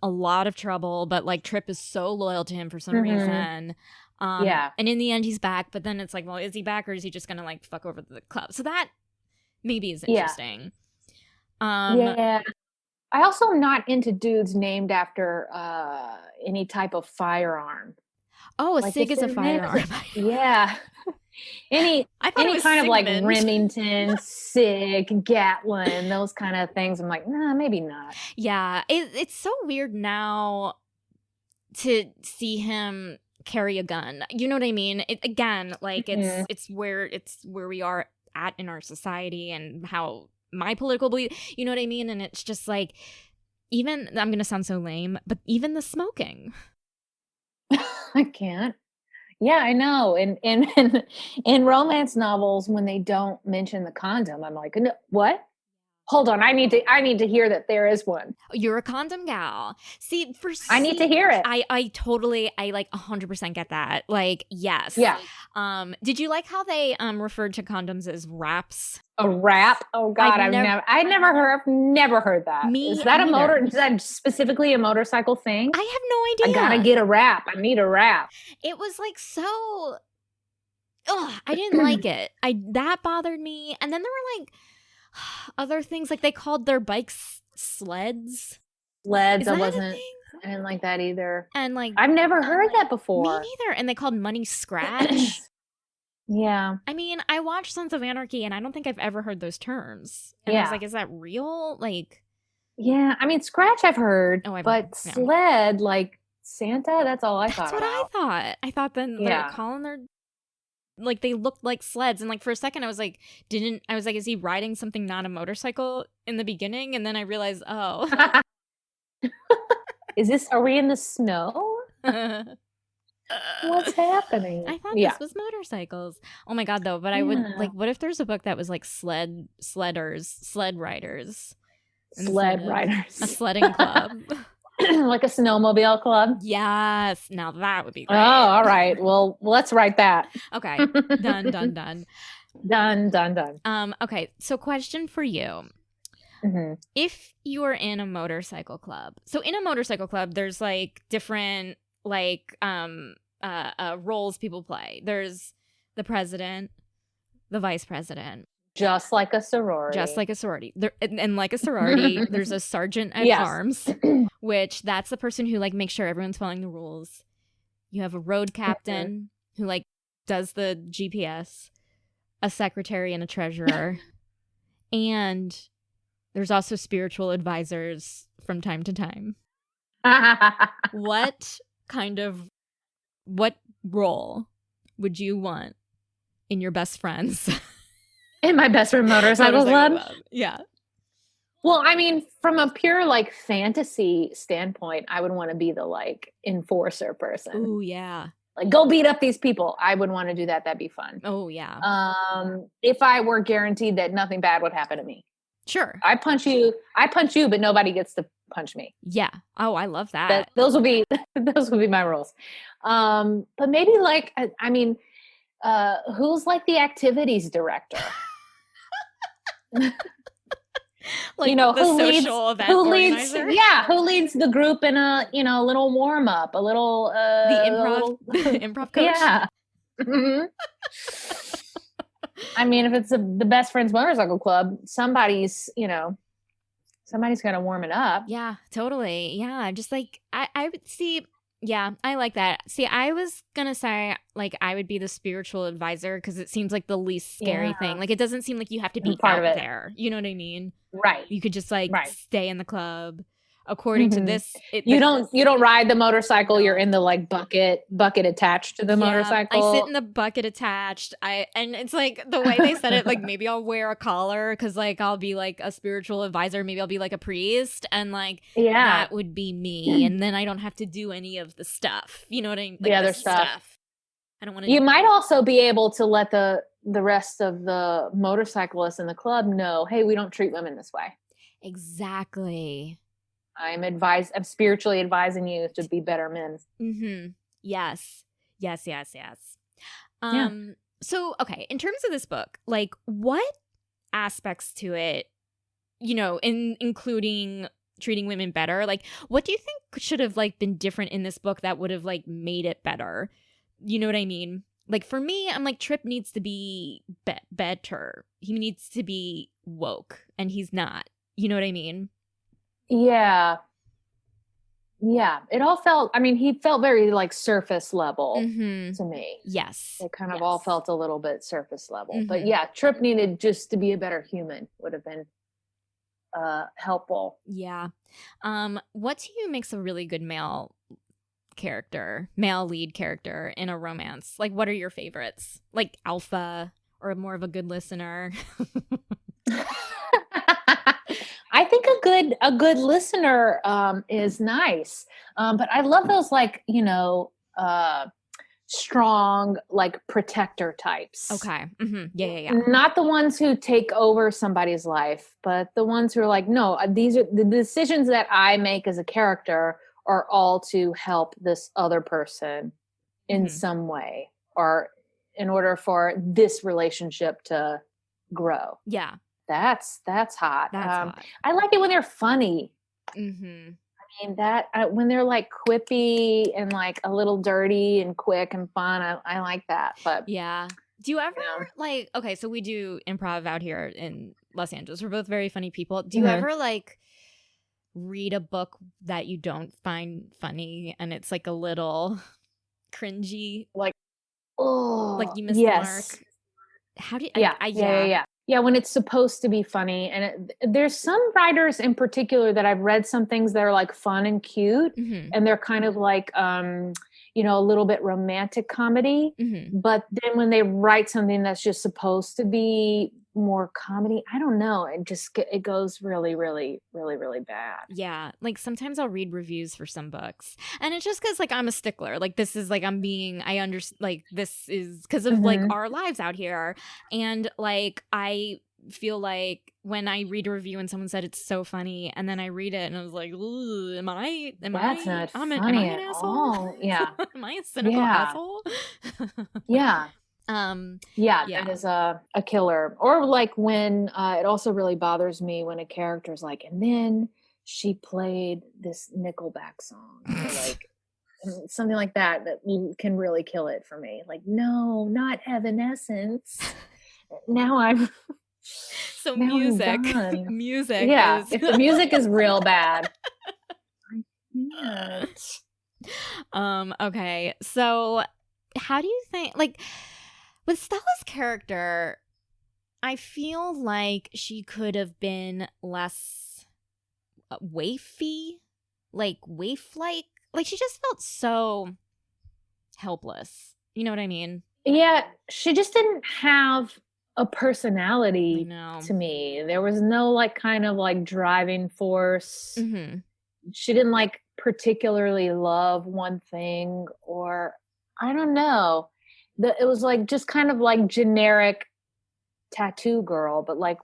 Speaker 2: a lot of trouble, but like Tripp is so loyal to him for some reason. And in the end he's back, but then it's like, well, is he back or is he just gonna like fuck over the club? So that maybe is interesting.
Speaker 3: I also am not into dudes named after any type of firearm.
Speaker 2: Oh, a Sig is a firearm. Any kind of like Remington, Sig, Gatlin, those kind of things. I'm like, nah, maybe not. Yeah, it's so weird now to see him carry a gun. You know what I mean? It's where we are at in our society and how my political belief, you know what I mean? And it's just like, even, I'm gonna sound so lame, but even the smoking.
Speaker 3: I can't. Yeah, I know. In romance novels, when they don't mention the condom, I'm like, no, what? Hold on, I need to hear that there is one.
Speaker 2: You're a condom gal. See,
Speaker 3: I need to hear it.
Speaker 2: I totally like 100% get that. Like, yes.
Speaker 3: Yeah.
Speaker 2: Did you like how they referred to condoms as wraps?
Speaker 3: A wrap? Oh God, I've never heard that. Is that specifically a motorcycle thing?
Speaker 2: I have no idea.
Speaker 3: I gotta get a wrap. I need a wrap.
Speaker 2: It was like so. I didn't like it. That bothered me. And then there were like other things, like they called their bikes sleds.
Speaker 3: I didn't like that either.
Speaker 2: And like,
Speaker 3: I've never heard that before.
Speaker 2: Me neither. And they called money scratch.
Speaker 3: Yeah.
Speaker 2: I mean, I watched Sons of Anarchy and I don't think I've ever heard those terms. And I was like, is that real? Like,
Speaker 3: yeah, I mean, scratch I've heard, but sled, like Santa, that's all I thought.
Speaker 2: That's what I thought. I thought then they were calling their, like, they looked like sleds. And like for a second I was like, is he riding something not a motorcycle in the beginning? And then I realized, oh.
Speaker 3: Are we in the snow? What's happening?
Speaker 2: I thought this was motorcycles. Oh my God, though. But I would like, what if there's a book that was like sled riders, a sledding club,
Speaker 3: like a snowmobile club?
Speaker 2: Yes. Now that would be great.
Speaker 3: Oh, all right. Well, let's write that.
Speaker 2: Okay. Done.
Speaker 3: Done.
Speaker 2: Okay. So, question for you.
Speaker 3: Mm-hmm.
Speaker 2: If you are in a motorcycle club, so in a motorcycle club, there's like different like roles people play. There's the president, the vice president,
Speaker 3: Just like a sorority.
Speaker 2: Just like a sorority. And like a sorority, there's a sergeant at arms, which that's the person who like makes sure everyone's following the rules. You have a road captain who like does the GPS, a secretary and a treasurer, and there's also spiritual advisors from time to time. What role would you want in your best friends?
Speaker 3: In my best friend motorcycle club?
Speaker 2: Yeah.
Speaker 3: Well, I mean, from a pure like fantasy standpoint, I would want to be the like enforcer person.
Speaker 2: Oh yeah.
Speaker 3: Like go beat up these people. I would want to do that. That'd be fun.
Speaker 2: Oh yeah.
Speaker 3: If I were guaranteed that nothing bad would happen to me.
Speaker 2: Sure.
Speaker 3: I punch you, but nobody gets to punch me.
Speaker 2: Yeah. Oh, I love that.
Speaker 3: Those would be my rules. But maybe like, I mean, who's like the activities director?
Speaker 2: Like, you know, who leads
Speaker 3: the group in a, you know, a little warm up, a little
Speaker 2: the improv coach.
Speaker 3: Yeah. Mm-hmm. I mean, if it's the best friends motorcycle club, somebody's got to warm it up.
Speaker 2: Yeah, totally. Yeah, just like I would see. Yeah, I like that. See, I was gonna say like I would be the spiritual advisor because it seems like the least scary thing. Like it doesn't seem like you have to be out there. You know what I mean?
Speaker 3: Right.
Speaker 2: You could just like stay in the club. According to this,
Speaker 3: you don't ride the motorcycle. You're in the like bucket attached to the motorcycle.
Speaker 2: I sit in the bucket attached. And it's like the way they said it. Like maybe I'll wear a collar because like I'll be like a spiritual advisor. Maybe I'll be like a priest, and like that would be me. And then I don't have to do any of the stuff. You know what I mean? Like
Speaker 3: the other stuff.
Speaker 2: I don't want to.
Speaker 3: You might also be able to let the rest of the motorcyclists in the club know, hey, we don't treat women this way.
Speaker 2: Exactly.
Speaker 3: I'm spiritually advising you to be better men.
Speaker 2: Mm-hmm. Yes. So, okay, in terms of this book, like what aspects to it, you know, including treating women better, like what do you think should have like been different in this book that would have like made it better? You know what I mean? Like for me, I'm like Trip needs to be better. He needs to be woke, and he's not. You know what I mean?
Speaker 3: Yeah. It all felt, I mean, he felt very like surface level to me.
Speaker 2: Yes.
Speaker 3: It kind of all felt a little bit surface level. But yeah, Trip needed just to be a better human would have been helpful.
Speaker 2: Yeah. What to you makes a really good male lead character in a romance? Like what are your favorites? Like alpha or more of a good listener?
Speaker 3: I think a good listener is nice. But I love those like, you know, strong like protector types.
Speaker 2: Okay. Mm-hmm. Yeah.
Speaker 3: Not the ones who take over somebody's life, but the ones who are like, no, these are the decisions that I make as a character are all to help this other person in some way or in order for this relationship to grow.
Speaker 2: Yeah.
Speaker 3: That's hot.
Speaker 2: That's hot.
Speaker 3: I like it when they're funny.
Speaker 2: Mm-hmm.
Speaker 3: I mean that when they're like quippy and like a little dirty and quick and fun. I like that. But
Speaker 2: yeah. Do you ever like? Okay, so we do improv out here in Los Angeles. We're both very funny people. Do you ever like read a book that you don't find funny and it's like a little cringy? Like you missed the mark. How do you?
Speaker 3: Yeah. Yeah, when it's supposed to be funny. And there's some writers in particular that I've read some things that are like fun and cute. And they're kind of like, you know, a little bit romantic comedy. But then when they write something that's just supposed to be more comedy, I don't know. It goes really, really, really, really bad.
Speaker 2: Yeah. Like sometimes I'll read reviews for some books and it's just because like I'm a stickler. Like this is like this is because of like our lives out here. And like I feel like when I read a review and someone said it's so funny and then I read it and I was like, ooh, am I an asshole?
Speaker 3: Yeah.
Speaker 2: Am I a cynical asshole?
Speaker 3: Yeah. That is a killer. Or like when it also really bothers me when a character's like, and then she played this Nickelback song, or like something like that can really kill it for me. Like, no, not Evanescence. Now I'm
Speaker 2: So
Speaker 3: Now I'm
Speaker 2: music
Speaker 3: done.
Speaker 2: music
Speaker 3: Yeah,
Speaker 2: is
Speaker 3: if the music is real bad. I can't.
Speaker 2: Okay, so how do you think, like, with Stella's character, I feel like she could have been less waify, like waif-like. Like, she just felt so helpless. You know what I mean?
Speaker 3: Yeah, she just didn't have a
Speaker 2: I
Speaker 3: personality
Speaker 2: know.
Speaker 3: to me. There was no like kind of like driving force.
Speaker 2: Mm-hmm.
Speaker 3: She didn't like particularly love one thing, or I don't know. It was like just kind of like generic tattoo girl, but like,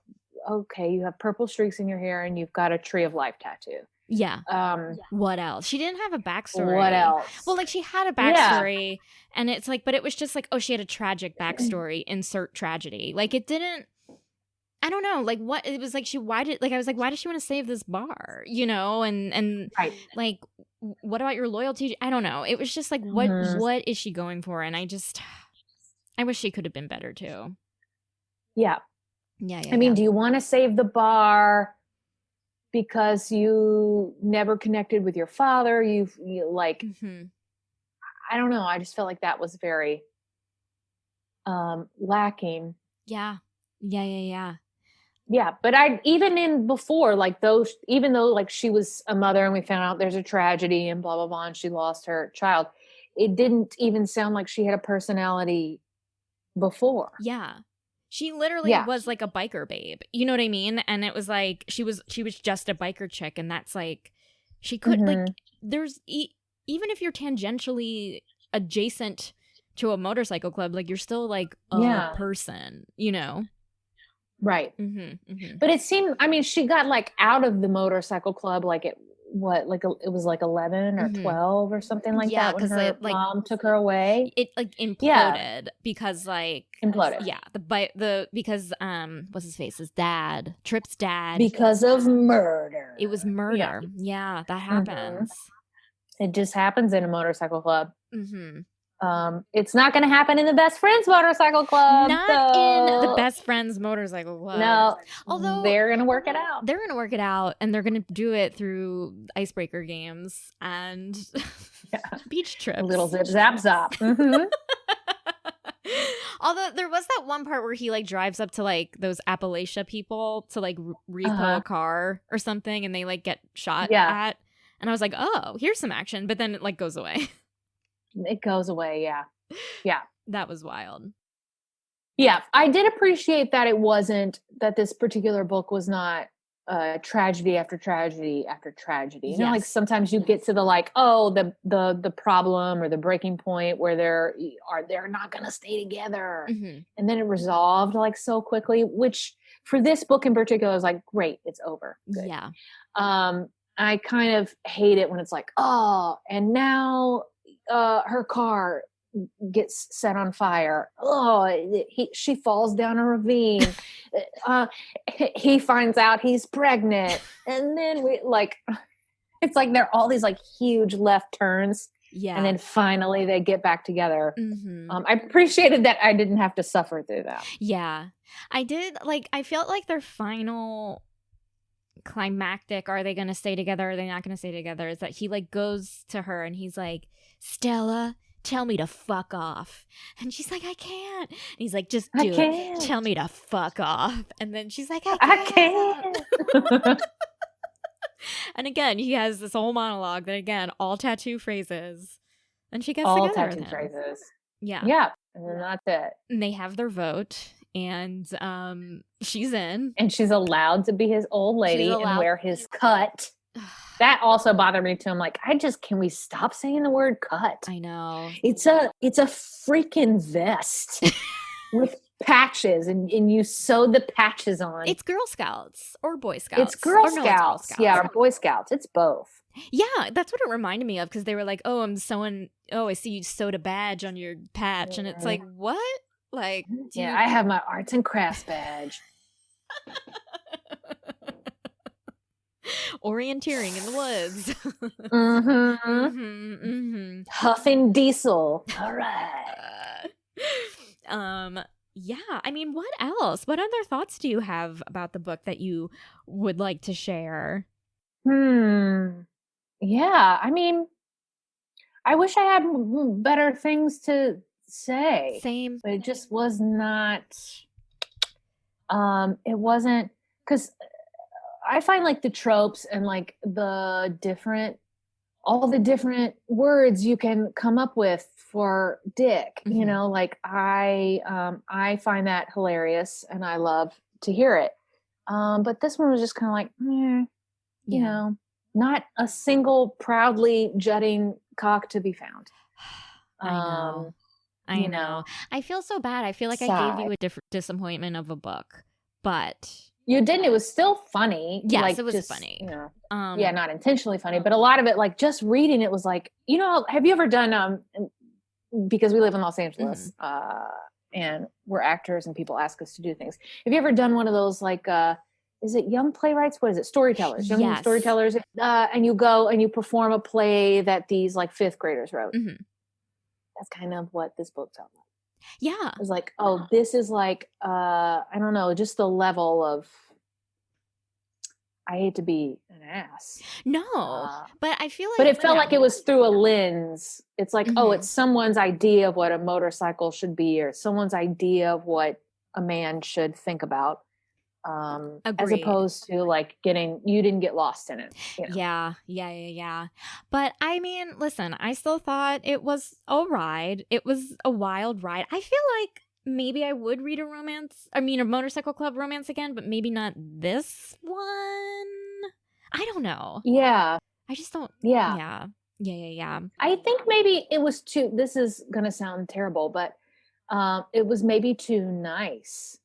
Speaker 3: okay, you have purple streaks in your hair and you've got a tree of life tattoo.
Speaker 2: Yeah.
Speaker 3: Um,
Speaker 2: What else? She didn't have a backstory.
Speaker 3: what else?
Speaker 2: Well, like, she had a
Speaker 3: Yeah.
Speaker 2: backstory, and it's like, but it was just like, oh, she had a tragic backstory. Insert tragedy. Like, it didn't. I don't know. Like, what it was like. I was like, why does she want to save this bar? You know, and
Speaker 3: Right.
Speaker 2: like, what about your loyalty? I don't know. It was just like,
Speaker 3: Mhm.
Speaker 2: what is she going for? And I wish she could have been better too.
Speaker 3: Yeah.
Speaker 2: Yeah.
Speaker 3: I mean, do you want to save the bar because you never connected with your father? You like,
Speaker 2: Mm-hmm.
Speaker 3: I don't know. I just felt like that was very lacking.
Speaker 2: Yeah.
Speaker 3: Yeah, but I even in before like those, even though like she was a mother and we found out there's a tragedy and blah blah blah and she lost her child, it didn't even sound like she had a personality before.
Speaker 2: Yeah. She literally
Speaker 3: Yeah.
Speaker 2: was like a biker babe. You know what I mean? And it was like she was just a biker chick, and that's like she could like
Speaker 3: Mhm.
Speaker 2: there's even if you're tangentially adjacent to a motorcycle club, like you're still like a
Speaker 3: Yeah.
Speaker 2: person, you know?
Speaker 3: Right.
Speaker 2: Mm-hmm, mm-hmm.
Speaker 3: But it seemed, I mean, she got like out of the motorcycle club like it was like 11 or
Speaker 2: Mhm.
Speaker 3: 12 or something like
Speaker 2: Yeah,
Speaker 3: that when
Speaker 2: 'cause
Speaker 3: her
Speaker 2: it, like,
Speaker 3: mom took her away.
Speaker 2: It like imploded
Speaker 3: Yeah.
Speaker 2: because like
Speaker 3: Imploded.
Speaker 2: yeah, because what's his face? His dad, Tripp's dad.
Speaker 3: Because of murder.
Speaker 2: It was murder. Yeah, that happens.
Speaker 3: It just happens in a motorcycle club.
Speaker 2: Mm-hmm.
Speaker 3: It's not going to happen in the best friends motorcycle club.
Speaker 2: Not in the best friends motorcycle club.
Speaker 3: No,
Speaker 2: although
Speaker 3: they're going to work it out.
Speaker 2: They're going to work it out, and they're going to do it through icebreaker games and beach trips.
Speaker 3: A little zip zap zop. Mm-hmm.
Speaker 2: Although there was that one part where he like drives up to like those Appalachia people to like repo a car or something, and they like get shot at, and I was like, oh, here's some action, but then it like goes away.
Speaker 3: It goes away. Yeah.
Speaker 2: That was wild.
Speaker 3: Yeah, I did appreciate that it wasn't, that this particular book was not tragedy after tragedy after tragedy. You know, like sometimes you get to the like, oh, the problem or the breaking point where they're not going to stay together, and then it resolved like so quickly. Which for this book in particular, I was like, great, it's over. Good.
Speaker 2: Yeah.
Speaker 3: I kind of hate it when it's like, oh, and now her car gets set on fire. Oh, she falls down a ravine. He finds out he's pregnant, and then it's like there are all these like huge left turns. Yeah, and then finally they get back together. I appreciated that I didn't have to suffer through that.
Speaker 2: Yeah, I did. Like, I felt like their final climactic, are they going to stay together, are they not going to stay together, is that he like goes to her and he's like, Stella, tell me to fuck off. And she's like, I can't. And he's like, just do it. Tell me to fuck off. And then she's like, I can't. And again, he has this whole monologue that, again, all tattoo phrases. And she gets
Speaker 3: all
Speaker 2: together
Speaker 3: tattoo
Speaker 2: with him.
Speaker 3: phrases.
Speaker 2: Yeah.
Speaker 3: Yeah. And then that's it.
Speaker 2: And they have their vote. And she's in.
Speaker 3: And she's allowed to be his old lady and wear his cut. That also bothered me too. I'm like, can we stop saying the word cut?
Speaker 2: I know.
Speaker 3: It's a freaking vest with patches, and you sew the patches on.
Speaker 2: It's Girl Scouts or Boy Scouts.
Speaker 3: It's Girl Scouts.
Speaker 2: No, it's Girl Scouts.
Speaker 3: Yeah, or Boy Scouts. It's both.
Speaker 2: Yeah, that's what it reminded me of, because they were like, oh, I'm sewing, I see you sewed a badge on your patch. And it's like, what? Like,
Speaker 3: I have my arts and crafts badge.
Speaker 2: Orienteering in the woods.
Speaker 3: Huffing diesel. All right.
Speaker 2: Yeah, I mean, what else? What other thoughts do you have about the book that you would like to share?
Speaker 3: Yeah, I mean, I wish I had better things to say,
Speaker 2: Same.
Speaker 3: but it just was not. It wasn't, because I find like the tropes and like all the different words you can come up with for dick,
Speaker 2: Mhm.
Speaker 3: like I find that hilarious and I love to hear it. But this one was just kind of like,
Speaker 2: Yeah.
Speaker 3: not a single proudly jutting cock to be found.
Speaker 2: I know.
Speaker 3: Um,
Speaker 2: I know. I feel so bad. I feel like I gave
Speaker 3: sigh.
Speaker 2: you a disappointment of a book, but
Speaker 3: You didn't. It was still funny,
Speaker 2: yes, it
Speaker 3: like
Speaker 2: was
Speaker 3: just
Speaker 2: funny.
Speaker 3: yeah, not intentionally funny, but a lot of it, like just reading it was like, have you ever done because we live in Los Angeles, and we're actors and people ask us to do things. Have you ever done one of those like is it young playwrights? What is it? Storytellers, young
Speaker 2: Yes.
Speaker 3: storytellers, and you go and you perform a play that these like fifth graders wrote.
Speaker 2: Mhm.
Speaker 3: That's kind of what this book felt like.
Speaker 2: Yeah.
Speaker 3: It was like, oh, this is like I don't know, just the level of, I hate to be an ass.
Speaker 2: No, but I feel like,
Speaker 3: But it felt like it was through a lens. It's like, oh,
Speaker 2: Mhm.
Speaker 3: it's someone's idea of what a motorcycle should be, or someone's idea of what a man should think about, as
Speaker 2: Agreed.
Speaker 3: opposed to like you didn't get lost in it.
Speaker 2: Yeah. But I mean, listen, I still thought it was a ride. It was a wild ride. I feel like maybe I would read a motorcycle club romance again, but maybe not this one. I don't know.
Speaker 3: Yeah.
Speaker 2: I just don't.
Speaker 3: Yeah.
Speaker 2: Yeah.
Speaker 3: I think maybe it was too, this is going to sound terrible, but it was maybe too nice.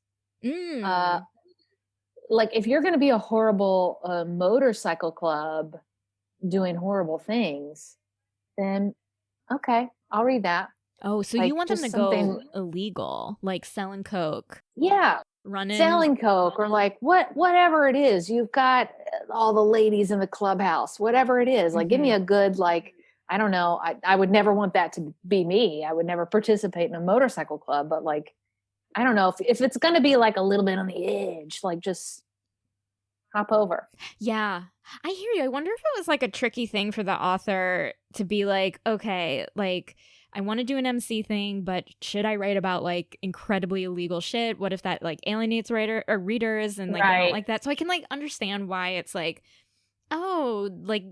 Speaker 3: Like if you're going to be a horrible motorcycle club doing horrible things, then okay, I'll read that.
Speaker 2: Oh, so
Speaker 3: Like,
Speaker 2: you want them to
Speaker 3: just
Speaker 2: go
Speaker 3: something-
Speaker 2: illegal, like selling coke,
Speaker 3: Yeah,
Speaker 2: running.
Speaker 3: selling coke, or like whatever it is. You've got all the ladies in the clubhouse, whatever it is. Like, give me a good, like, I don't know. I would never want that to be me. I would never participate in a motorcycle club, but like, I don't know if it's going to be like a little bit on the edge, like just hop over.
Speaker 2: Yeah, I hear you. I wonder if it was like a tricky thing for the author to be like, okay, like I want to do an MC thing, but should I write about like incredibly illegal shit? What if that like alienates readers and like they don't like that? So I can like understand why it's like, oh, like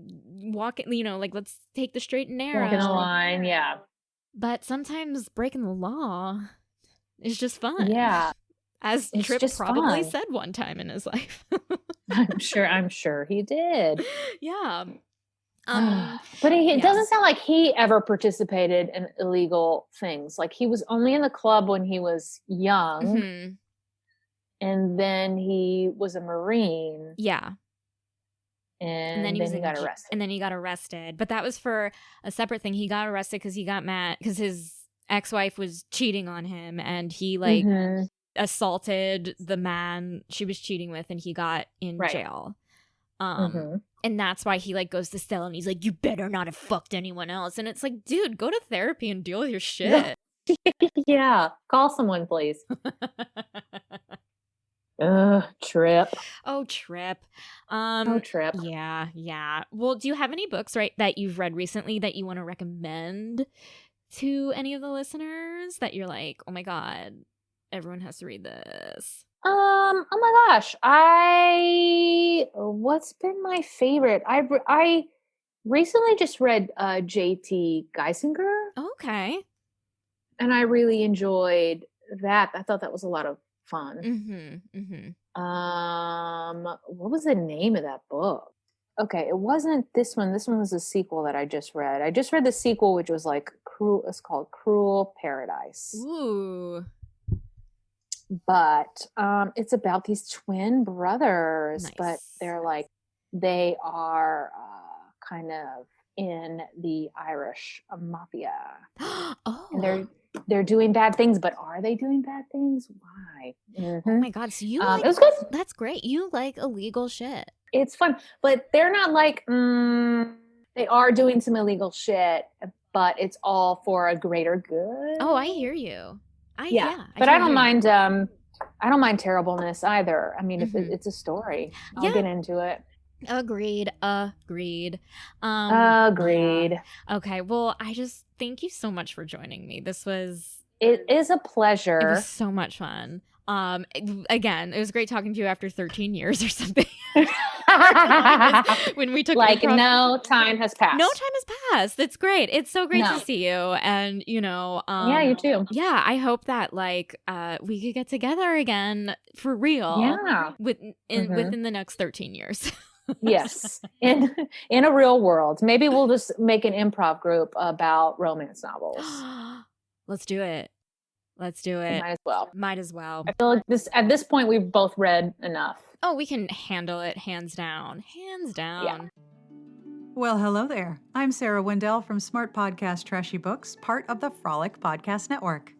Speaker 2: like let's take the straight and narrow.
Speaker 3: Walking the line, yeah.
Speaker 2: But sometimes breaking the law is just fun.
Speaker 3: Yeah.
Speaker 2: As
Speaker 3: It's
Speaker 2: Tripp
Speaker 3: just
Speaker 2: probably
Speaker 3: fun.
Speaker 2: said one time in his life.
Speaker 3: I'm sure he did.
Speaker 2: Yeah.
Speaker 3: But it doesn't sound like he ever participated in illegal things. Like he was only in the club when he was young, and then he was a Marine.
Speaker 2: Yeah.
Speaker 3: And then he got arrested.
Speaker 2: And then he got arrested. But that was for a separate thing. He got arrested because he got mad because his ex-wife was cheating on him, and he like assaulted the man she was cheating with, and he got in jail. And that's why he like goes to cell and he's like, you better not have fucked anyone else. And it's like, dude, go to therapy and deal with your shit.
Speaker 3: Yeah. Call someone, please. Tripp.
Speaker 2: Oh, Tripp.
Speaker 3: Tripp.
Speaker 2: Yeah. Well, do you have any books that you've read recently that you want to recommend to any of the listeners that you're like, oh my God, everyone has to read this?
Speaker 3: Oh my gosh. What's been my favorite? I recently just read J.T. Geisinger.
Speaker 2: Okay.
Speaker 3: And I really enjoyed that. I thought that was a lot of fun. What was the name of that book? Okay, it wasn't this one. This one was a sequel that I just read. I just read the sequel, which was like Cruel. It's called Cruel Paradise.
Speaker 2: Ooh.
Speaker 3: But it's about these twin brothers,
Speaker 2: Nice.
Speaker 3: but they are kind of in the Irish mafia.
Speaker 2: Oh.
Speaker 3: And they're doing bad things, but are they doing bad things? Why?
Speaker 2: Oh my God. So you
Speaker 3: it was good.
Speaker 2: That's great. You like illegal shit.
Speaker 3: It's fun, but they're not like, they are doing some illegal shit, but it's all for a greater good.
Speaker 2: Oh, I hear you.
Speaker 3: But I don't mind. I don't mind terribleness either. I mean, if it's a story, I'll get into it.
Speaker 2: Agreed.
Speaker 3: Agreed.
Speaker 2: Okay. Well, I just thank you so much for joining me.
Speaker 3: It is a pleasure.
Speaker 2: It was so much fun. Again, it was great talking to you after 13 years or something. When we took
Speaker 3: no time has passed.
Speaker 2: No time has passed. It's great. It's so great to see you. And
Speaker 3: yeah, you too.
Speaker 2: Yeah, I hope that we could get together again for real.
Speaker 3: Yeah.
Speaker 2: Within the next 13 years.
Speaker 3: Yes. In a real world. Maybe we'll just make an improv group about romance novels.
Speaker 2: Let's do it. Might as well.
Speaker 3: I feel like at this point we've both read enough.
Speaker 2: Oh, we can handle it hands down.
Speaker 3: Yeah.
Speaker 4: Well, hello there. I'm Sarah Wendell from Smart Podcast Trashy Books, part of the Frolic Podcast Network.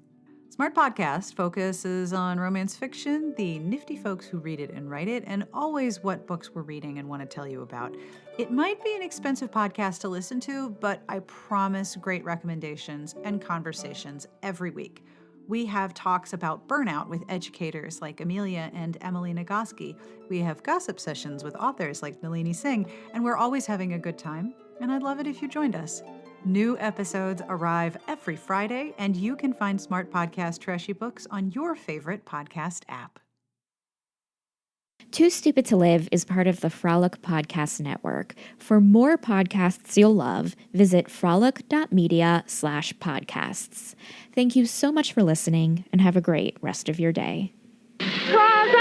Speaker 4: Smart Podcast focuses on romance fiction, the nifty folks who read it and write it, and always what books we're reading and want to tell you about. It might be an expensive podcast to listen to, but I promise great recommendations and conversations every week. We have talks about burnout with educators like Amelia and Emily Nagoski. We have gossip sessions with authors like Jeanne St, and we're always having a good time, and I'd love it if you joined us. New episodes arrive every Friday, and you can find Smart Podcast Trashy Books on your favorite podcast app.
Speaker 2: Too Stupid to Live is part of the Frolic Podcast Network. For more podcasts you'll love, visit frolic.media/podcasts. Thank you so much for listening, and have a great rest of your day.
Speaker 3: Cross